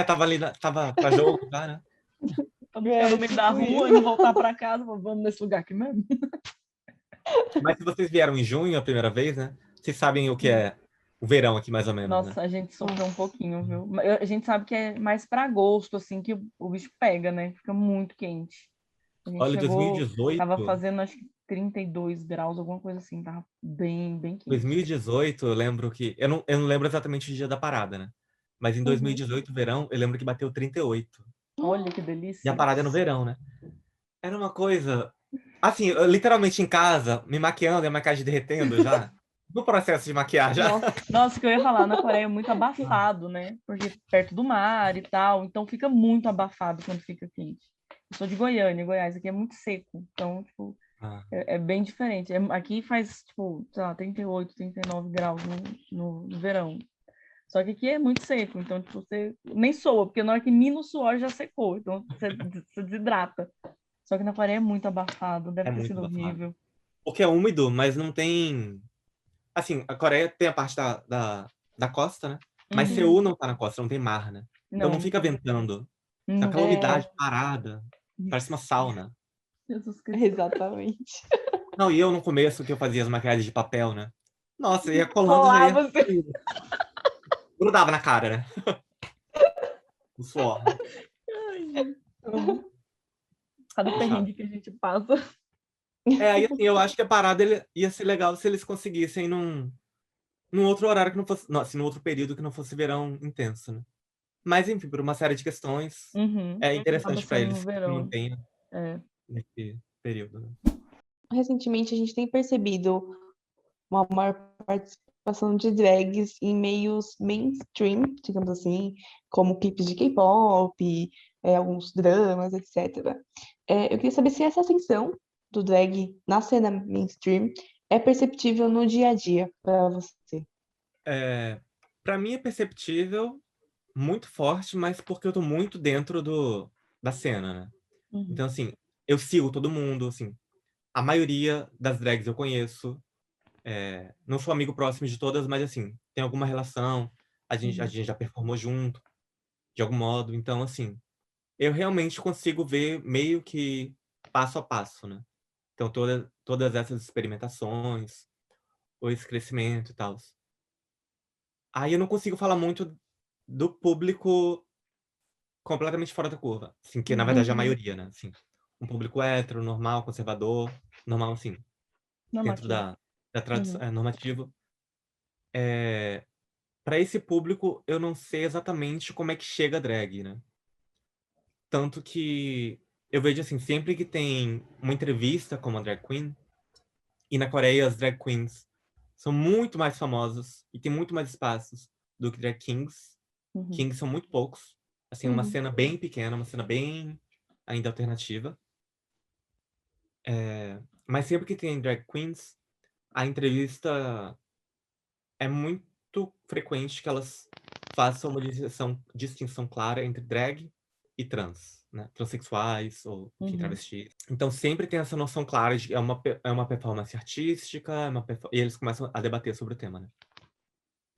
Tava ali, tava pra jogo, tá, né? Pra não ficar no meio da Tipo rua isso. e não voltar pra casa. Vamos nesse lugar aqui mesmo. Mas se vocês vieram em junho a primeira vez, né? Vocês sabem o que é o verão aqui, mais ou menos, né? Nossa, a gente sofreu um Nossa, pouquinho, viu? A gente sabe que é mais pra agosto, assim, que o bicho pega, né? Fica muito quente. A gente Olha, chegou, tava 2018, fazendo acho que 32 graus, alguma coisa assim. Tava bem, bem quente. 2018, eu lembro que... Eu não lembro exatamente o dia da parada, né? Mas em uhum. 2018, verão, eu lembro que bateu 38. Olha que E a delícia. parada é no verão, né? Era uma coisa... Assim, eu, literalmente em casa, me maquiando e a maquiagem derretendo já. No processo de maquiar já. Nossa, o que eu ia falar, na Coreia é muito abafado, né? Porque perto do mar e tal, então fica muito abafado quando fica quente. Eu sou de Goiânia, Goiás, aqui é muito seco, então, tipo, Ah, é bem diferente. Aqui faz, tipo, sei lá, 38, 39 graus no verão. Só que aqui é muito seco, então, tipo, você nem soa, porque na hora que mina o suor já secou, então você desidrata. Só que na Coreia é muito abafado, deve é ter muito sido abafado. horrível. Porque é úmido, mas não tem... Assim, a Coreia tem a parte da costa, né? Mas Uhum. Seul não tá na costa, não tem mar, né? Então não Não, fica ventando. Então não aquela fica. É, umidade parada, parece uma sauna. Jesus Cristo. exatamente. Não, e eu no começo que eu fazia as maquiagens de papel, né? Nossa, ia colando, já ia... Colava assim. Grudava na cara, né? O suor. Ai, gente, amo. Cada Puxado. perrengue que a gente passa. Aí assim, eu acho que a parada ia ser legal se eles conseguissem num outro horário que não fosse... Não, assim, num outro período que não fosse verão intenso, né? Mas, enfim, por uma série de questões, Uhum. é Acaba interessante para sendo no eles que se verão. mantenha É. nesse período, né? Recentemente, a gente tem percebido uma maior participação de drags em meios mainstream, digamos assim, como clipes de K-pop, alguns dramas, etc. Eu queria saber se essa ascensão do drag na cena mainstream é perceptível no dia a dia para você. Para mim é perceptível, muito forte, mas porque eu tô muito dentro da cena, né? Uhum. Então, assim, eu sigo todo mundo, assim. A maioria das drags eu conheço. Não sou amigo próximo de todas, mas, assim, tem alguma relação. A gente já performou junto, de algum modo. Então, assim, eu realmente consigo ver meio que passo a passo, né? Então, todas essas experimentações, ou esse crescimento e tal. Aí eu não consigo falar muito do público completamente fora da curva. Assim, que na verdade é a Uhum. maioria, né? Assim, um público hétero, normal, conservador, normal, assim, dentro Normativo. da tradição, Uhum. normativo. Para esse público, eu não sei exatamente como é que chega a drag, né? Tanto que eu vejo assim, sempre que tem uma entrevista com uma drag queen, e na Coreia as drag queens são muito mais famosas e tem muito mais espaços do que drag kings. Uhum. Kings são muito poucos. Assim, uma Uhum. cena bem pequena, uma cena bem ainda alternativa. Mas sempre que tem drag queens, a entrevista é muito frequente que elas façam uma distinção clara entre drag e trans, né? Transsexuais ou, enfim, Uhum. travestis. Então sempre tem essa noção clara de que é uma performance artística, e eles começam a debater sobre o tema, né?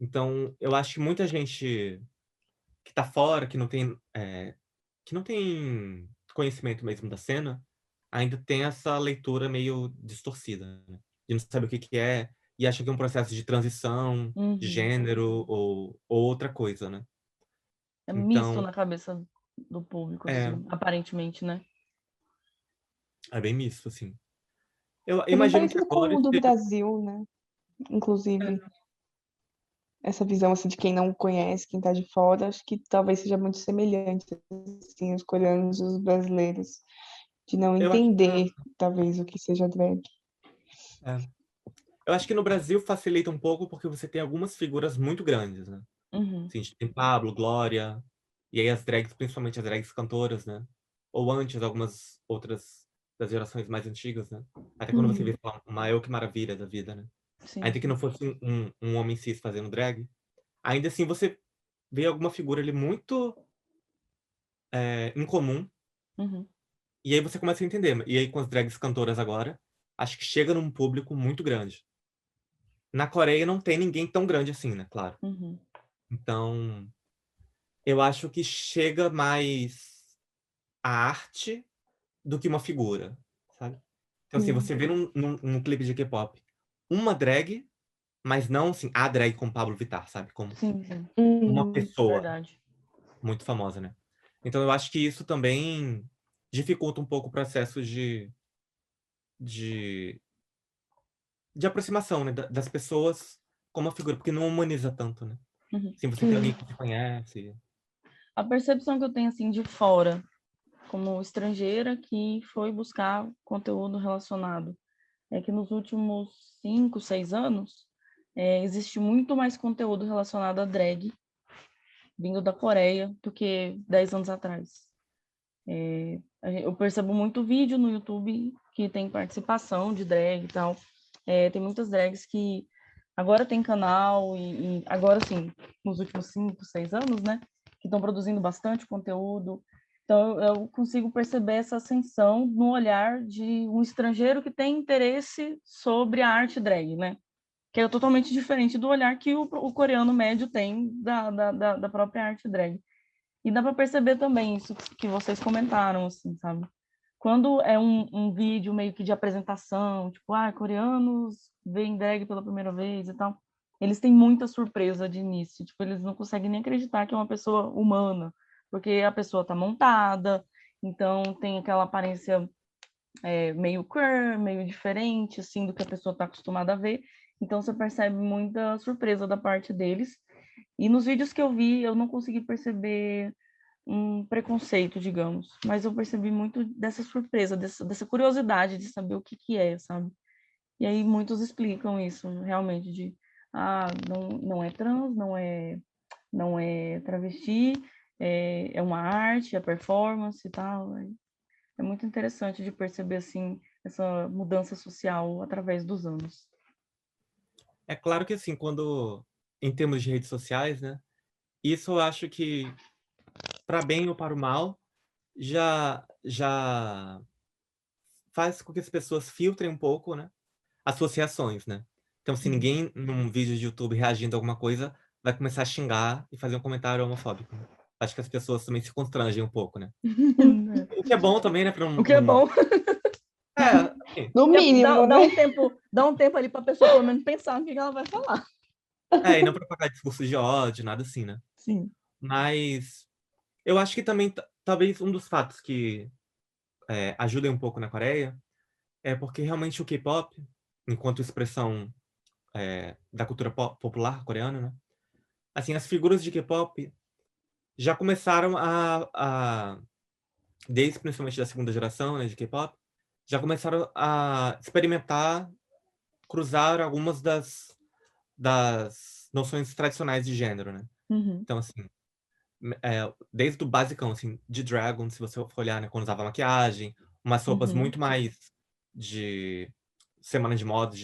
Então, eu acho que muita gente que tá fora, que não tem conhecimento mesmo da cena, ainda tem essa leitura meio distorcida, né? De não saber o que que é, e acha que é um processo de transição, de Uhum. gênero, ou outra coisa, né? É misto Então, na cabeça do público, é, assim, aparentemente, né? é bem misto, assim. Eu É bem imagino que parecido com agora o do esteja... Brasil, né? Inclusive, essa visão assim, de quem não conhece, quem tá de fora, acho que talvez seja muito semelhante, assim, os coreanos e os brasileiros, de não Eu acho, entender, talvez, o que seja drag. é, eu acho que no Brasil facilita um pouco porque você tem algumas figuras muito grandes, né? Uhum. Assim, a gente tem Pablo, Glória, e aí as drags, principalmente as drags cantoras, né? Ou antes, algumas outras das gerações mais antigas, né? Até quando você Uhum. vê sei lá, uma Eu Que Maravilha da vida, né? Sim, Ainda que sim. não fosse um homem cis fazendo drag, ainda assim você vê alguma figura ali muito incomum, Uhum. e aí você começa a entender. E aí com as drags cantoras agora, acho que chega num público muito grande. Na Coreia não tem ninguém tão grande assim, né? Claro. Uhum. Então, eu acho que chega mais a arte do que uma figura, sabe? Então, assim, Sim. você vê num clipe de K-pop uma drag, mas não, assim, a drag como Pablo Vittar, sabe? Como Sim, sim. uma Uhum. pessoa Verdade. muito famosa, né? Então, eu acho que isso também dificulta um pouco o processo de, de aproximação, né? Das pessoas como uma figura, porque não humaniza tanto, né? Uhum. Assim, você tem Sim. alguém que te conhece. A percepção que eu tenho, assim, de fora, como estrangeira que foi buscar conteúdo relacionado, é que nos últimos 5, 6 anos, existe muito mais conteúdo relacionado a drag vindo da Coreia do que 10 anos atrás. Eu percebo muito vídeo no YouTube que tem participação de drag e tal. Tem muitas drags que agora tem canal e agora sim, nos últimos 5, 6 anos, né? Que estão produzindo bastante conteúdo. Então eu consigo perceber essa ascensão no olhar de um estrangeiro que tem interesse sobre a arte drag, né? Que é totalmente diferente do olhar que o coreano médio tem da própria arte drag. E dá para perceber também isso que vocês comentaram, assim, sabe? Quando é um vídeo meio que de apresentação, tipo, coreanos veem drag pela primeira vez e tal, eles têm muita surpresa de início. Tipo, eles não conseguem nem acreditar que é uma pessoa humana, porque a pessoa tá montada, então tem aquela aparência meio queer, meio diferente, assim, do que a pessoa tá acostumada a ver. Então você percebe muita surpresa da parte deles. E nos vídeos que eu vi, eu não consegui perceber um preconceito, digamos, mas eu percebi muito dessa surpresa, dessa curiosidade de saber o que que é, sabe? E aí muitos explicam isso, realmente, não é trans, não é travesti, é uma arte, é performance e tal. É muito interessante de perceber, assim, essa mudança social através dos anos. É claro que, assim, quando, em termos de redes sociais, né, isso eu acho que, para bem ou para o mal, já faz com que as pessoas filtrem um pouco, né, associações, né. Então, se ninguém num vídeo de YouTube reagindo a alguma coisa, vai começar a xingar e fazer um comentário homofóbico, né. Acho que as pessoas também se constrangem um pouco, né. O que é bom também, né, pra O que é não bom. assim, No mínimo, Dá né? dá um tempo ali para a pessoa pelo menos pensar no que ela vai falar. e não propagar discursos de ódio, nada assim, né. Sim. Mas eu acho que também talvez um dos fatos que, ajudem um pouco na Coreia, é porque realmente o K-pop, enquanto expressão, da cultura popular coreana, né, assim, as figuras de K-pop já começaram desde principalmente da segunda geração, né, de K-pop, já começaram a experimentar, cruzar algumas das noções tradicionais de gênero, né. Uhum. Então, assim, desde o basicão, assim, de Dragon, se você for olhar, né, quando usava maquiagem, umas roupas Uhum. muito mais de semana de moda,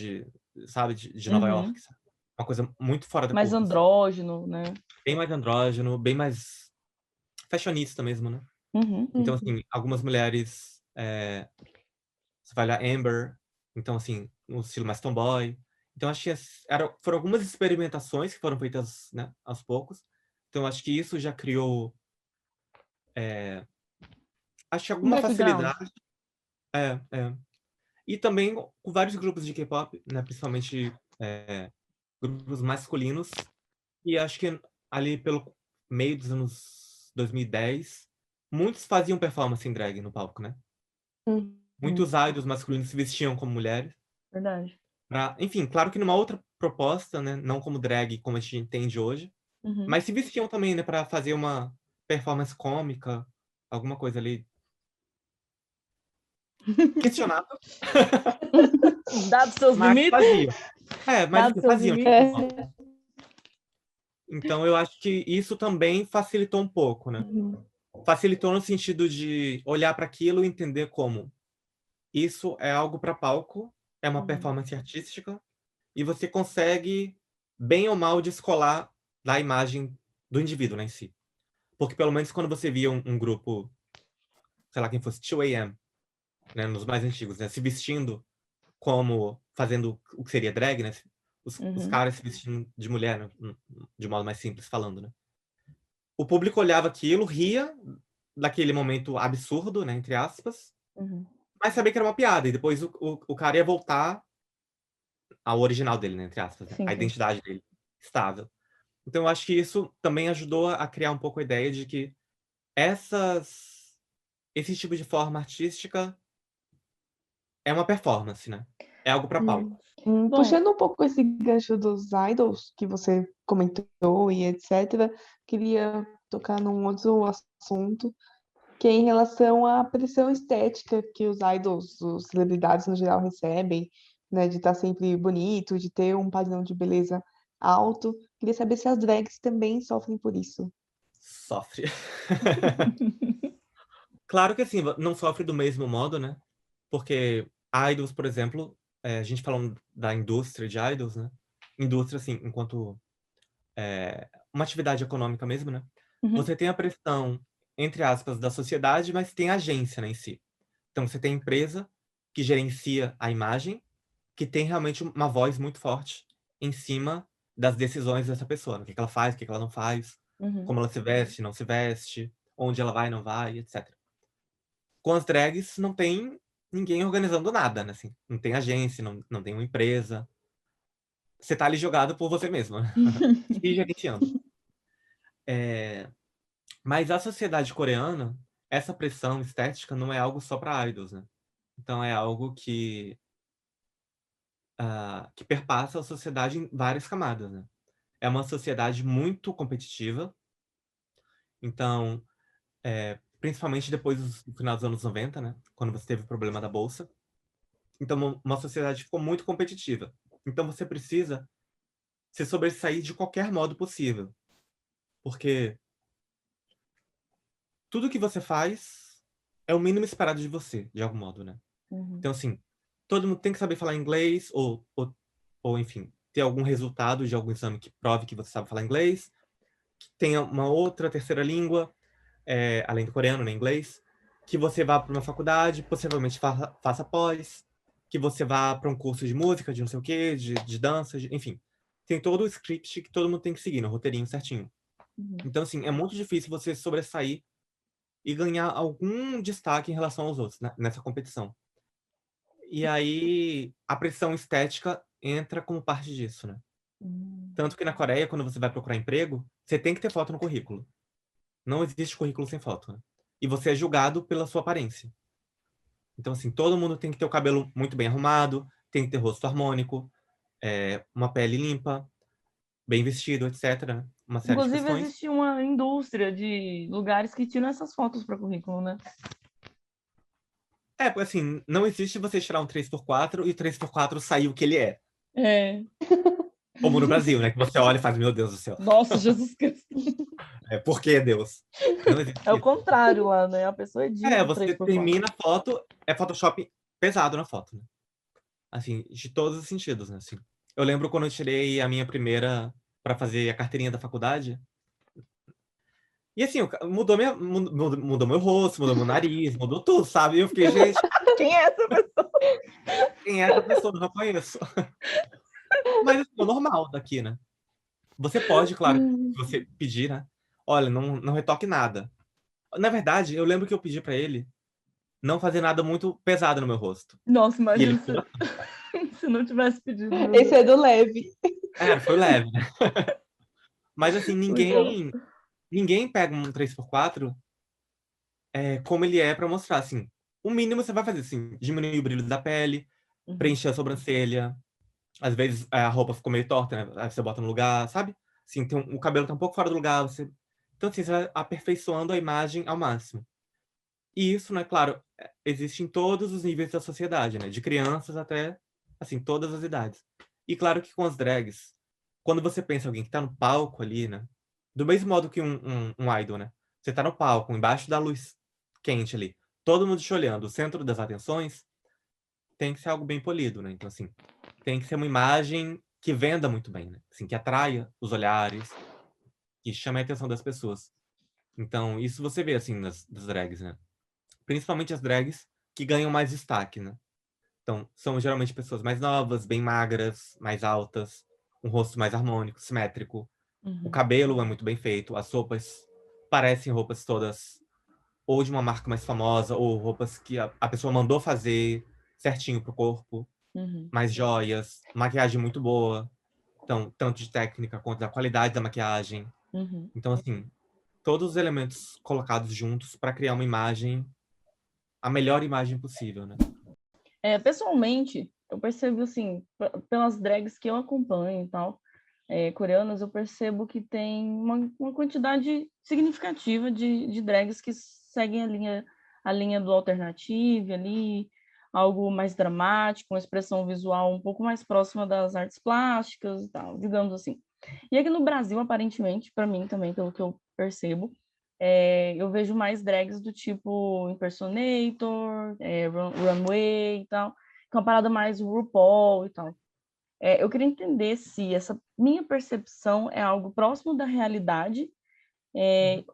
sabe, de Nova Uhum. York, sabe. Uma coisa muito fora da Mais curva, assim. andrógeno, né? Bem mais andrógeno, bem mais fashionista mesmo, né. Uhum. Então, assim, algumas mulheres, você vai olhar Amber, então, assim, um estilo mais tomboy. Então acho que foram algumas experimentações que foram feitas, né, aos poucos. Então acho que isso já criou, acho que Um alguma background. facilidade. É. E também com vários grupos de K-pop, né, principalmente, grupos masculinos, e acho que ali pelo meio dos anos 2010, muitos faziam performance em drag no palco, né. Uhum. Muitos idols masculinos se vestiam como mulheres Verdade. enfim, claro que numa outra proposta, né, não como drag como a gente entende hoje, Uhum. mas se vestiam também, né, pra fazer uma performance cômica, alguma coisa ali questionável, Dados seus mas limites, faziam. Mas dados assim, seus faziam de limites. algum modo. É. Então eu acho que isso também facilitou um pouco, né. Uhum. Facilitou no sentido de olhar pra aquilo e entender como isso é algo pra palco, é uma Uhum. performance artística, e você consegue, bem ou mal, descolar da imagem do indivíduo, né, em si. Porque pelo menos quando você via um grupo, sei lá quem fosse, 2AM, né, nos mais antigos, né, se vestindo fazendo o que seria drag, né, os Uhum. caras se vestindo de mulher, né, de modo mais simples falando, né. O público olhava aquilo, ria daquele momento "absurdo", né, entre aspas, Uhum. mas sabia que era uma piada, e depois o cara ia voltar ao original dele, né, entre aspas, né, Sim, à sim. identidade dele, estável. Então eu acho que isso também ajudou a criar um pouco a ideia de que essas esse tipo de forma artística é uma performance, né, é algo pra palco. Bom, Puxando um pouco esse gancho dos idols que você comentou e etc., queria tocar num outro assunto, que é em relação à pressão estética que os idols, os celebridades no geral recebem, né, de estar sempre bonito, de ter um padrão de beleza alto. Queria saber se as drags também sofrem por isso. Sofre. Claro que assim, não sofre do mesmo modo, né, porque idols, por exemplo, a gente falando da indústria de idols, né, indústria, assim, enquanto, uma atividade econômica mesmo, né, uhum. você tem a pressão, entre aspas, da sociedade, mas tem a agência, né, em si. Então você tem a empresa que gerencia a imagem, que tem realmente uma voz muito forte em cima das decisões dessa pessoa, né, o que que ela faz, o que que ela não faz, Uhum. como ela se veste, não se veste, onde ela vai, não vai, etc. Com as drags não tem ninguém organizando nada, né? Assim, não tem agência, não tem uma empresa. Você tá ali jogado por você mesma, se gerenciando. Mas a sociedade coreana, essa pressão estética não é algo só para idols, né? Então é algo que perpassa a sociedade em várias camadas, né? É uma sociedade muito competitiva. Então, principalmente depois do final dos anos 90, né? Quando você teve o problema da bolsa. Então, uma sociedade ficou muito competitiva. Então, você precisa se sobressair de qualquer modo possível. Porque tudo que você faz é o mínimo esperado de você, de algum modo, né? Uhum. Então, assim, todo mundo tem que saber falar inglês, ou enfim, ter algum resultado de algum exame que prove que você sabe falar inglês, que tenha uma outra terceira língua, além do coreano, né, inglês, que você vá para uma faculdade, possivelmente faça pós, que você vá para um curso de música, de não sei o quê, de dança, enfim. Tem todo o script que todo mundo tem que seguir, no roteirinho certinho. Uhum. Então, assim, é muito difícil você sobressair e ganhar algum destaque em relação aos outros, né, nessa competição. E aí, a pressão estética entra como parte disso, né? Tanto que na Coreia, quando você vai procurar emprego, você tem que ter foto no currículo. Não existe currículo sem foto, né? E você é julgado pela sua aparência. Então, assim, todo mundo tem que ter o cabelo muito bem arrumado, tem que ter rosto harmônico, uma pele limpa, bem vestido, etc, né? Uma série de Inclusive, questões. existe uma indústria de lugares que tiram essas fotos para currículo, né? Porque assim, não existe você tirar um 3x4 e o 3x4 sair o que ele é. É. Como no Brasil, né? Que você olha e faz, meu Deus do céu. Nossa, Jesus Cristo. Por que Deus? Não existe É o isso. contrário lá, né? A pessoa edita o Você 3x4. termina a foto, é Photoshop pesado na foto, né? Assim, de todos os sentidos, né? Assim, eu lembro quando eu tirei a minha primeira para fazer a carteirinha da faculdade. E assim, mudou meu rosto, mudou meu nariz, mudou tudo, sabe? E eu fiquei, gente, Quem é essa pessoa? quem é essa pessoa? Não conheço. Mas assim, é normal daqui, né? Você pode, claro, se você pedir, né? Olha, não retoque nada. Na verdade, eu lembro que eu pedi pra ele não fazer nada muito pesado no meu rosto. Nossa, E ele imagina ficou. se não tivesse pedido. Meu Esse Deus. é do leve. Foi leve, né? Mas assim, Legal. ninguém pega um 3x4 como ele é pra mostrar, assim. O mínimo você vai fazer, assim, diminuir o brilho da pele, Uhum. preencher a sobrancelha. Às vezes a roupa ficou meio torta, né? Aí você bota no lugar, sabe? Assim, o cabelo tá um pouco fora do lugar. Então, assim, você vai aperfeiçoando a imagem ao máximo. E isso, né, claro, existe em todos os níveis da sociedade, né? De crianças até, assim, todas as idades. E claro que com as drags, quando você pensa em alguém que tá no palco ali, né? Do mesmo modo que um idol, né? Você tá no palco, embaixo da luz quente ali, todo mundo te olhando, o centro das atenções, tem que ser algo bem polido, né? Então, assim, tem que ser uma imagem que venda muito bem, né? Assim, que atraia os olhares, que chame a atenção das pessoas. Então, isso você vê, assim, das drags, né? Principalmente as drags que ganham mais destaque, né? Então, são geralmente pessoas mais novas, bem magras, mais altas, um rosto mais harmônico, simétrico. O Uhum. cabelo é muito bem feito, as roupas parecem roupas todas ou de uma marca mais famosa, ou roupas que a pessoa mandou fazer certinho pro corpo, Uhum. mais joias, maquiagem muito boa. Então, tanto de técnica quanto da qualidade da maquiagem. Uhum. Então, assim, todos os elementos colocados juntos para criar uma imagem, a melhor imagem possível, né? Pessoalmente, eu percebo, assim, pelas drags que eu acompanho e tal, coreanas, eu percebo que tem uma quantidade significativa de drags que seguem a linha do alternativo ali, algo mais dramático, uma expressão visual um pouco mais próxima das artes plásticas e tal, digamos assim. E aqui no Brasil, aparentemente, para mim também, pelo que eu percebo, eu vejo mais drags do tipo Impersonator, Runway e tal, que é uma parada mais RuPaul e tal. Eu queria entender se essa minha percepção é algo próximo da realidade,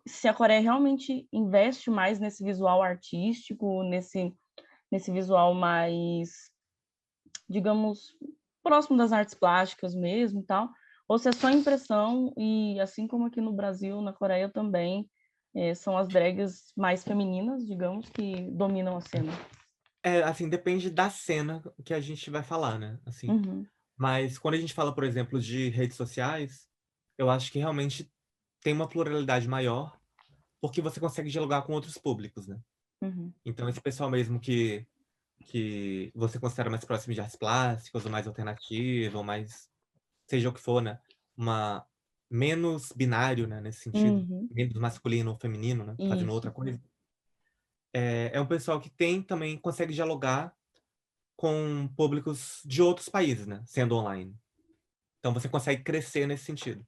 se a Coreia realmente investe mais nesse visual artístico, nesse visual mais, digamos, próximo das artes plásticas mesmo e tal, ou se é só impressão e, assim como aqui no Brasil, na Coreia também, São as drags mais femininas, digamos, que dominam a cena. Assim, depende da cena que a gente vai falar, né? Assim, Uhum, mas quando a gente fala, por exemplo, de redes sociais, eu acho que realmente tem uma pluralidade maior, porque você consegue dialogar com outros públicos, né? uhum, Então, esse pessoal mesmo que você considera mais próximo de artes plásticas, ou mais alternativa, ou mais, seja o que for, né? Menos binário, né? Nesse sentido. uhum. Menos masculino ou feminino, né? Fazendo outra Isso. coisa. É um pessoal que também consegue dialogar com públicos de outros países, né? Sendo online. Então, você consegue crescer nesse sentido.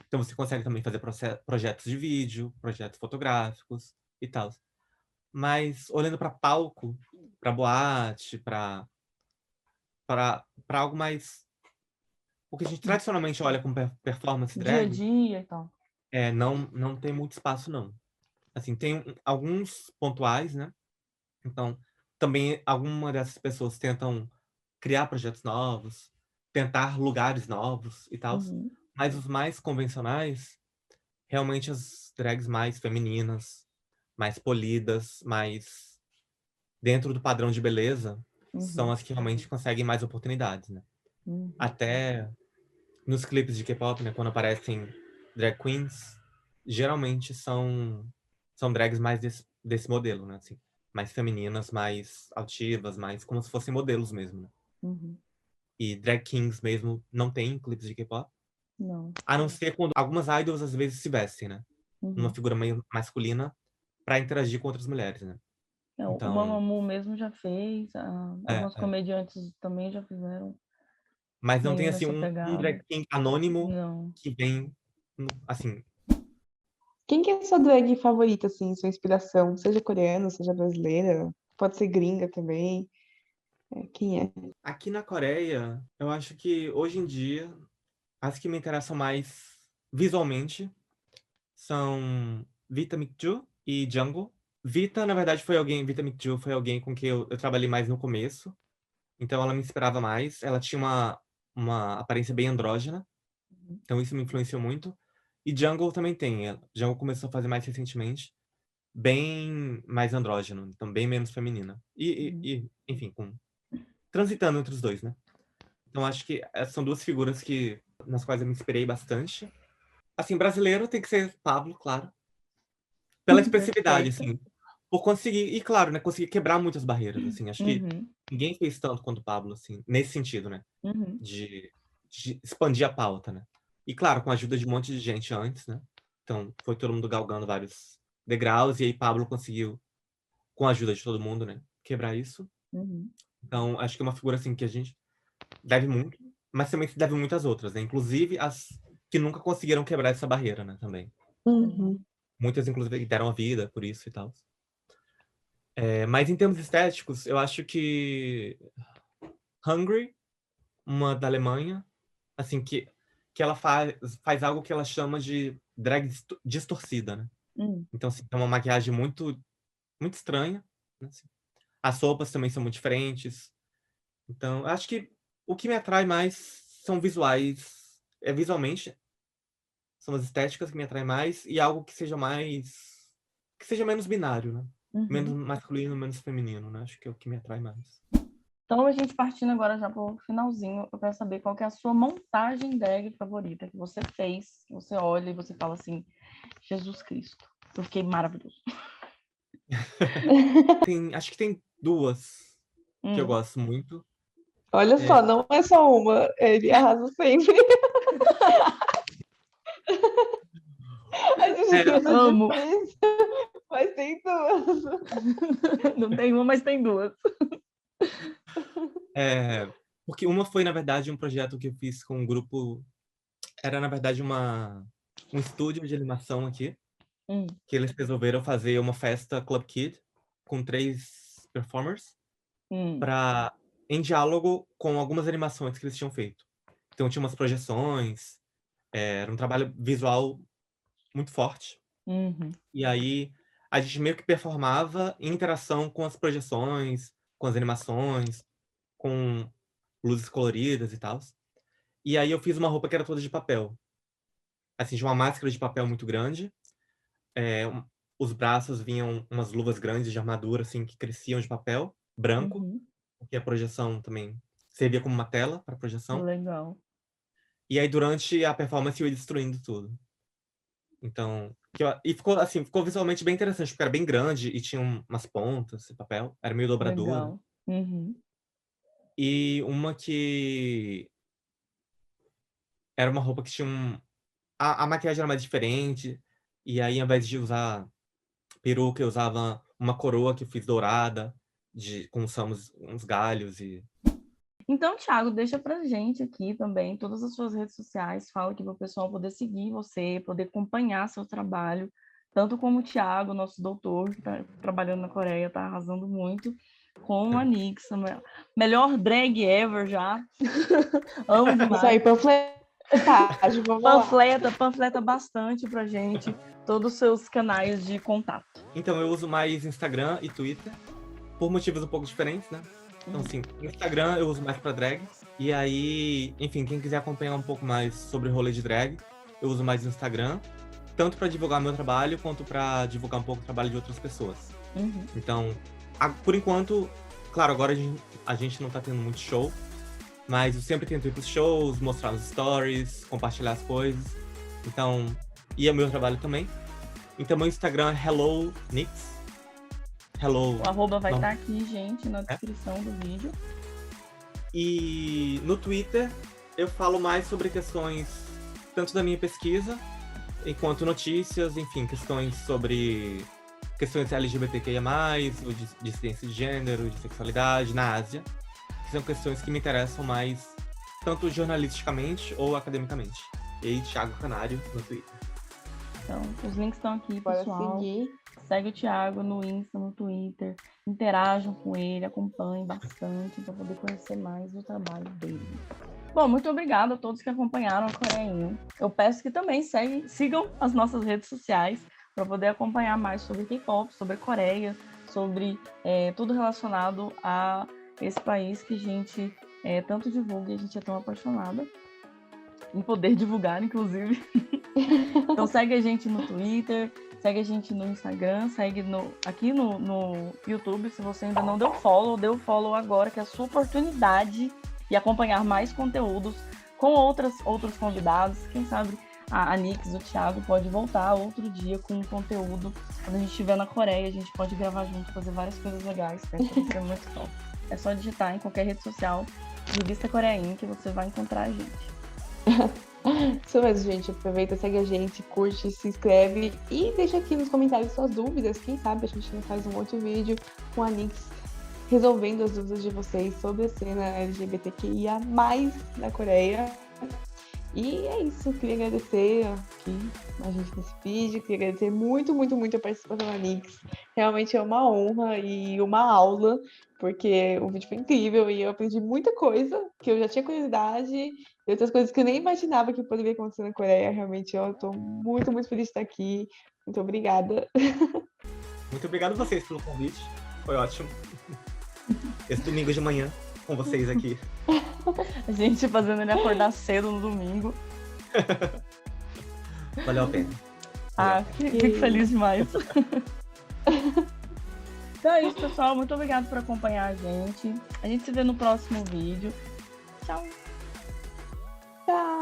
Então, você consegue também fazer projetos de vídeo, projetos fotográficos e tal. Mas, olhando para palco, para boate, para algo mais. O que a gente tradicionalmente olha como performance Dia a drag, dia e tal. não tem muito espaço, não. Assim, tem alguns pontuais, né? Então, também algumas dessas pessoas tentam criar projetos novos, tentar lugares novos e tal. Uhum, Mas os mais convencionais, realmente as drags mais femininas, mais polidas, mais dentro do padrão de beleza, são uhum, as que realmente conseguem mais oportunidades, né? uhum, Até nos clipes de K-pop, né, quando aparecem drag queens, geralmente são drags mais desse modelo, né, assim, mais femininas, mais altivas, mais como se fossem modelos mesmo, né? uhum. E drag kings mesmo não tem clipes de K-pop, Não. a não ser quando algumas idols às vezes se vestem, né, numa Uhum. figura meio masculina para interagir com outras mulheres, né? Não, o Então, Mamamoo mesmo já fez, algumas é. comediantes também já fizeram Mas não tem meio assim nessa um pegada. drag king anônimo Não. que vem assim. Quem que é a sua drag favorita, assim, sua inspiração? Seja coreana, seja brasileira, pode ser gringa também. Quem é? Aqui na Coreia, eu acho que hoje em dia as que me interessam mais visualmente são Vita Mikju e Jungkook. Vita Mikju foi alguém com quem eu trabalhei mais no começo, então ela me inspirava mais. Ela tinha uma aparência bem andrógena, então isso me influenciou muito. E Jungkook também tem. Jungkook começou a fazer mais recentemente, bem mais andrógeno, então bem menos feminina. Uhum. Enfim, transitando entre os dois, né? Então acho que essas são duas figuras nas quais eu me inspirei bastante. Assim, brasileiro tem que ser Pablo, claro. Pela expressividade, Perfeito. assim. Por conseguir, e claro, né, conseguir quebrar muitas barreiras, assim. Acho que Uhum. ninguém fez tanto quanto o Pablo, assim, nesse sentido, né? Uhum. De, de expandir a pauta, né? E claro, com a ajuda de um monte de gente antes, né? Então, foi todo mundo galgando vários degraus, e aí Pablo conseguiu, com a ajuda de todo mundo, né, quebrar isso. Uhum. Então, acho que é uma figura, assim, que a gente deve muito, mas também se deve muito às outras, né? Inclusive as que nunca conseguiram quebrar essa barreira, né, também. Uhum. Muitas, inclusive, deram a vida por isso e tal. Mas em termos estéticos, eu acho que Hungry, uma da Alemanha, assim, que ela faz algo que ela chama de drag distorcida, né? Uhum. Então, assim, é uma maquiagem muito, muito estranha, né? Assim, as roupas também são muito diferentes. Então, eu acho que o que me atrai mais são visuais, visualmente, são as estéticas que me atraem mais e algo que seja menos binário, né? Menos Uhum. masculino, menos feminino, né? Acho que é o que me atrai mais. Então, a gente partindo agora já para o finalzinho, eu quero saber qual que é a sua montagem drag favorita que você fez, que você olha e você fala assim, Jesus Cristo, eu fiquei maravilhoso. Acho que tem duas que eu Hum. gosto muito. Olha É, só, não é só uma, ele arrasa sempre. A gente é, pensa Amo. difícil, mas tem duas. Não tem uma, mas tem duas. porque uma foi, na verdade, um projeto que eu fiz com um grupo. Era, na verdade, um estúdio de animação aqui, Hum. que eles resolveram fazer uma festa Club Kid com 3 performers Hum. em diálogo com algumas animações que eles tinham feito. Então tinha umas projeções, era um trabalho visual muito forte. Uhum. E aí a gente meio que performava em interação com as projeções, com as animações, com luzes coloridas e tal. E aí eu fiz uma roupa que era toda de papel. Assim, de uma máscara de papel muito grande, os braços vinham umas luvas grandes de armadura, assim, que cresciam de papel branco, Uhum. porque a projeção também servia como uma tela para projeção. Legal. E aí, durante a performance, eu ia destruindo tudo. Então, e ficou assim, ficou visualmente bem interessante, porque era bem grande e tinha umas pontas de papel, era meio dobradura. Legal. Uhum. E uma que era uma roupa que tinha a maquiagem era mais diferente, e aí, ao invés de usar peruca, eu usava uma coroa que eu fiz dourada, com uns galhos e... Então, Thiago, deixa pra gente aqui também todas as suas redes sociais, fala aqui para o pessoal poder seguir você, poder acompanhar seu trabalho, tanto como o Thiago, nosso doutor, que tá trabalhando na Coreia, tá arrasando muito, como a Nix, melhor drag ever já. Amo demais. Isso aí, panfletagem, vamos lá. Panfleta bastante pra gente, todos os seus canais de contato. Então, eu uso mais Instagram e Twitter, por motivos um pouco diferentes, né? Então, assim, Instagram eu uso mais pra drag. E aí, enfim, quem quiser acompanhar um pouco mais sobre o rolê de drag, eu uso mais o Instagram, tanto pra divulgar meu trabalho, quanto pra divulgar um pouco o trabalho de outras pessoas. Uhum. Então, por enquanto, claro, agora a gente não tá tendo muito show, mas eu sempre tento ir pros shows, mostrar nos stories, compartilhar as coisas. Então, e é o meu trabalho também. Então, meu Instagram é HelloNix. O arroba vai estar aqui, gente, na descrição do vídeo. E no Twitter eu falo mais sobre questões tanto da minha pesquisa, enquanto notícias, enfim, questões LGBTQIA+, ou de dissidência de gênero, de sexualidade na Ásia, que são questões que me interessam mais, tanto jornalisticamente ou academicamente. E aí, Thiago Canário no Twitter. Então, os links estão aqui, Bora pessoal. seguir. Segue o Thiago no Insta, no Twitter, interajam com ele, acompanhem bastante para poder conhecer mais o trabalho dele. Bom, muito obrigada a todos que acompanharam a Coreinha. Eu peço que também sigam as nossas redes sociais para poder acompanhar mais sobre K-pop, sobre a Coreia, sobre tudo relacionado a esse país que a gente tanto divulga e a gente é tão apaixonada em poder divulgar, inclusive. Então segue a gente no Twitter, segue a gente no Instagram, segue aqui no YouTube. Se você ainda não deu follow agora, que é a sua oportunidade de acompanhar mais conteúdos com outros convidados. Quem sabe a Nix, o Thiago, pode voltar outro dia com um conteúdo. Quando a gente estiver na Coreia, a gente pode gravar junto, fazer várias coisas legais. Vai ser muito top. É só digitar em qualquer rede social Revista Coreinha que você vai encontrar a gente. Isso mesmo, gente. Aproveita, segue a gente, curte, se inscreve e deixa aqui nos comentários suas dúvidas. Quem sabe a gente não faz um outro vídeo com a Nix resolvendo as dúvidas de vocês sobre a cena LGBTQIA+ na Coreia. E é isso. Queria agradecer aqui a gente nesse vídeo. Queria agradecer muito, muito, muito a participação da Nix. Realmente é uma honra e uma aula, porque o vídeo foi incrível e eu aprendi muita coisa que eu já tinha curiosidade e outras coisas que eu nem imaginava que poderia acontecer na Coreia. Realmente eu estou muito, muito feliz de estar aqui. Muito obrigada. Muito obrigado a vocês pelo convite. Foi ótimo. Esse domingo de manhã com vocês aqui. A gente fazendo ele acordar cedo no domingo. Valeu a pena. Fico feliz demais. Então é isso, pessoal. Muito obrigada por acompanhar a gente. A gente se vê no próximo vídeo. Tchau. Tchau.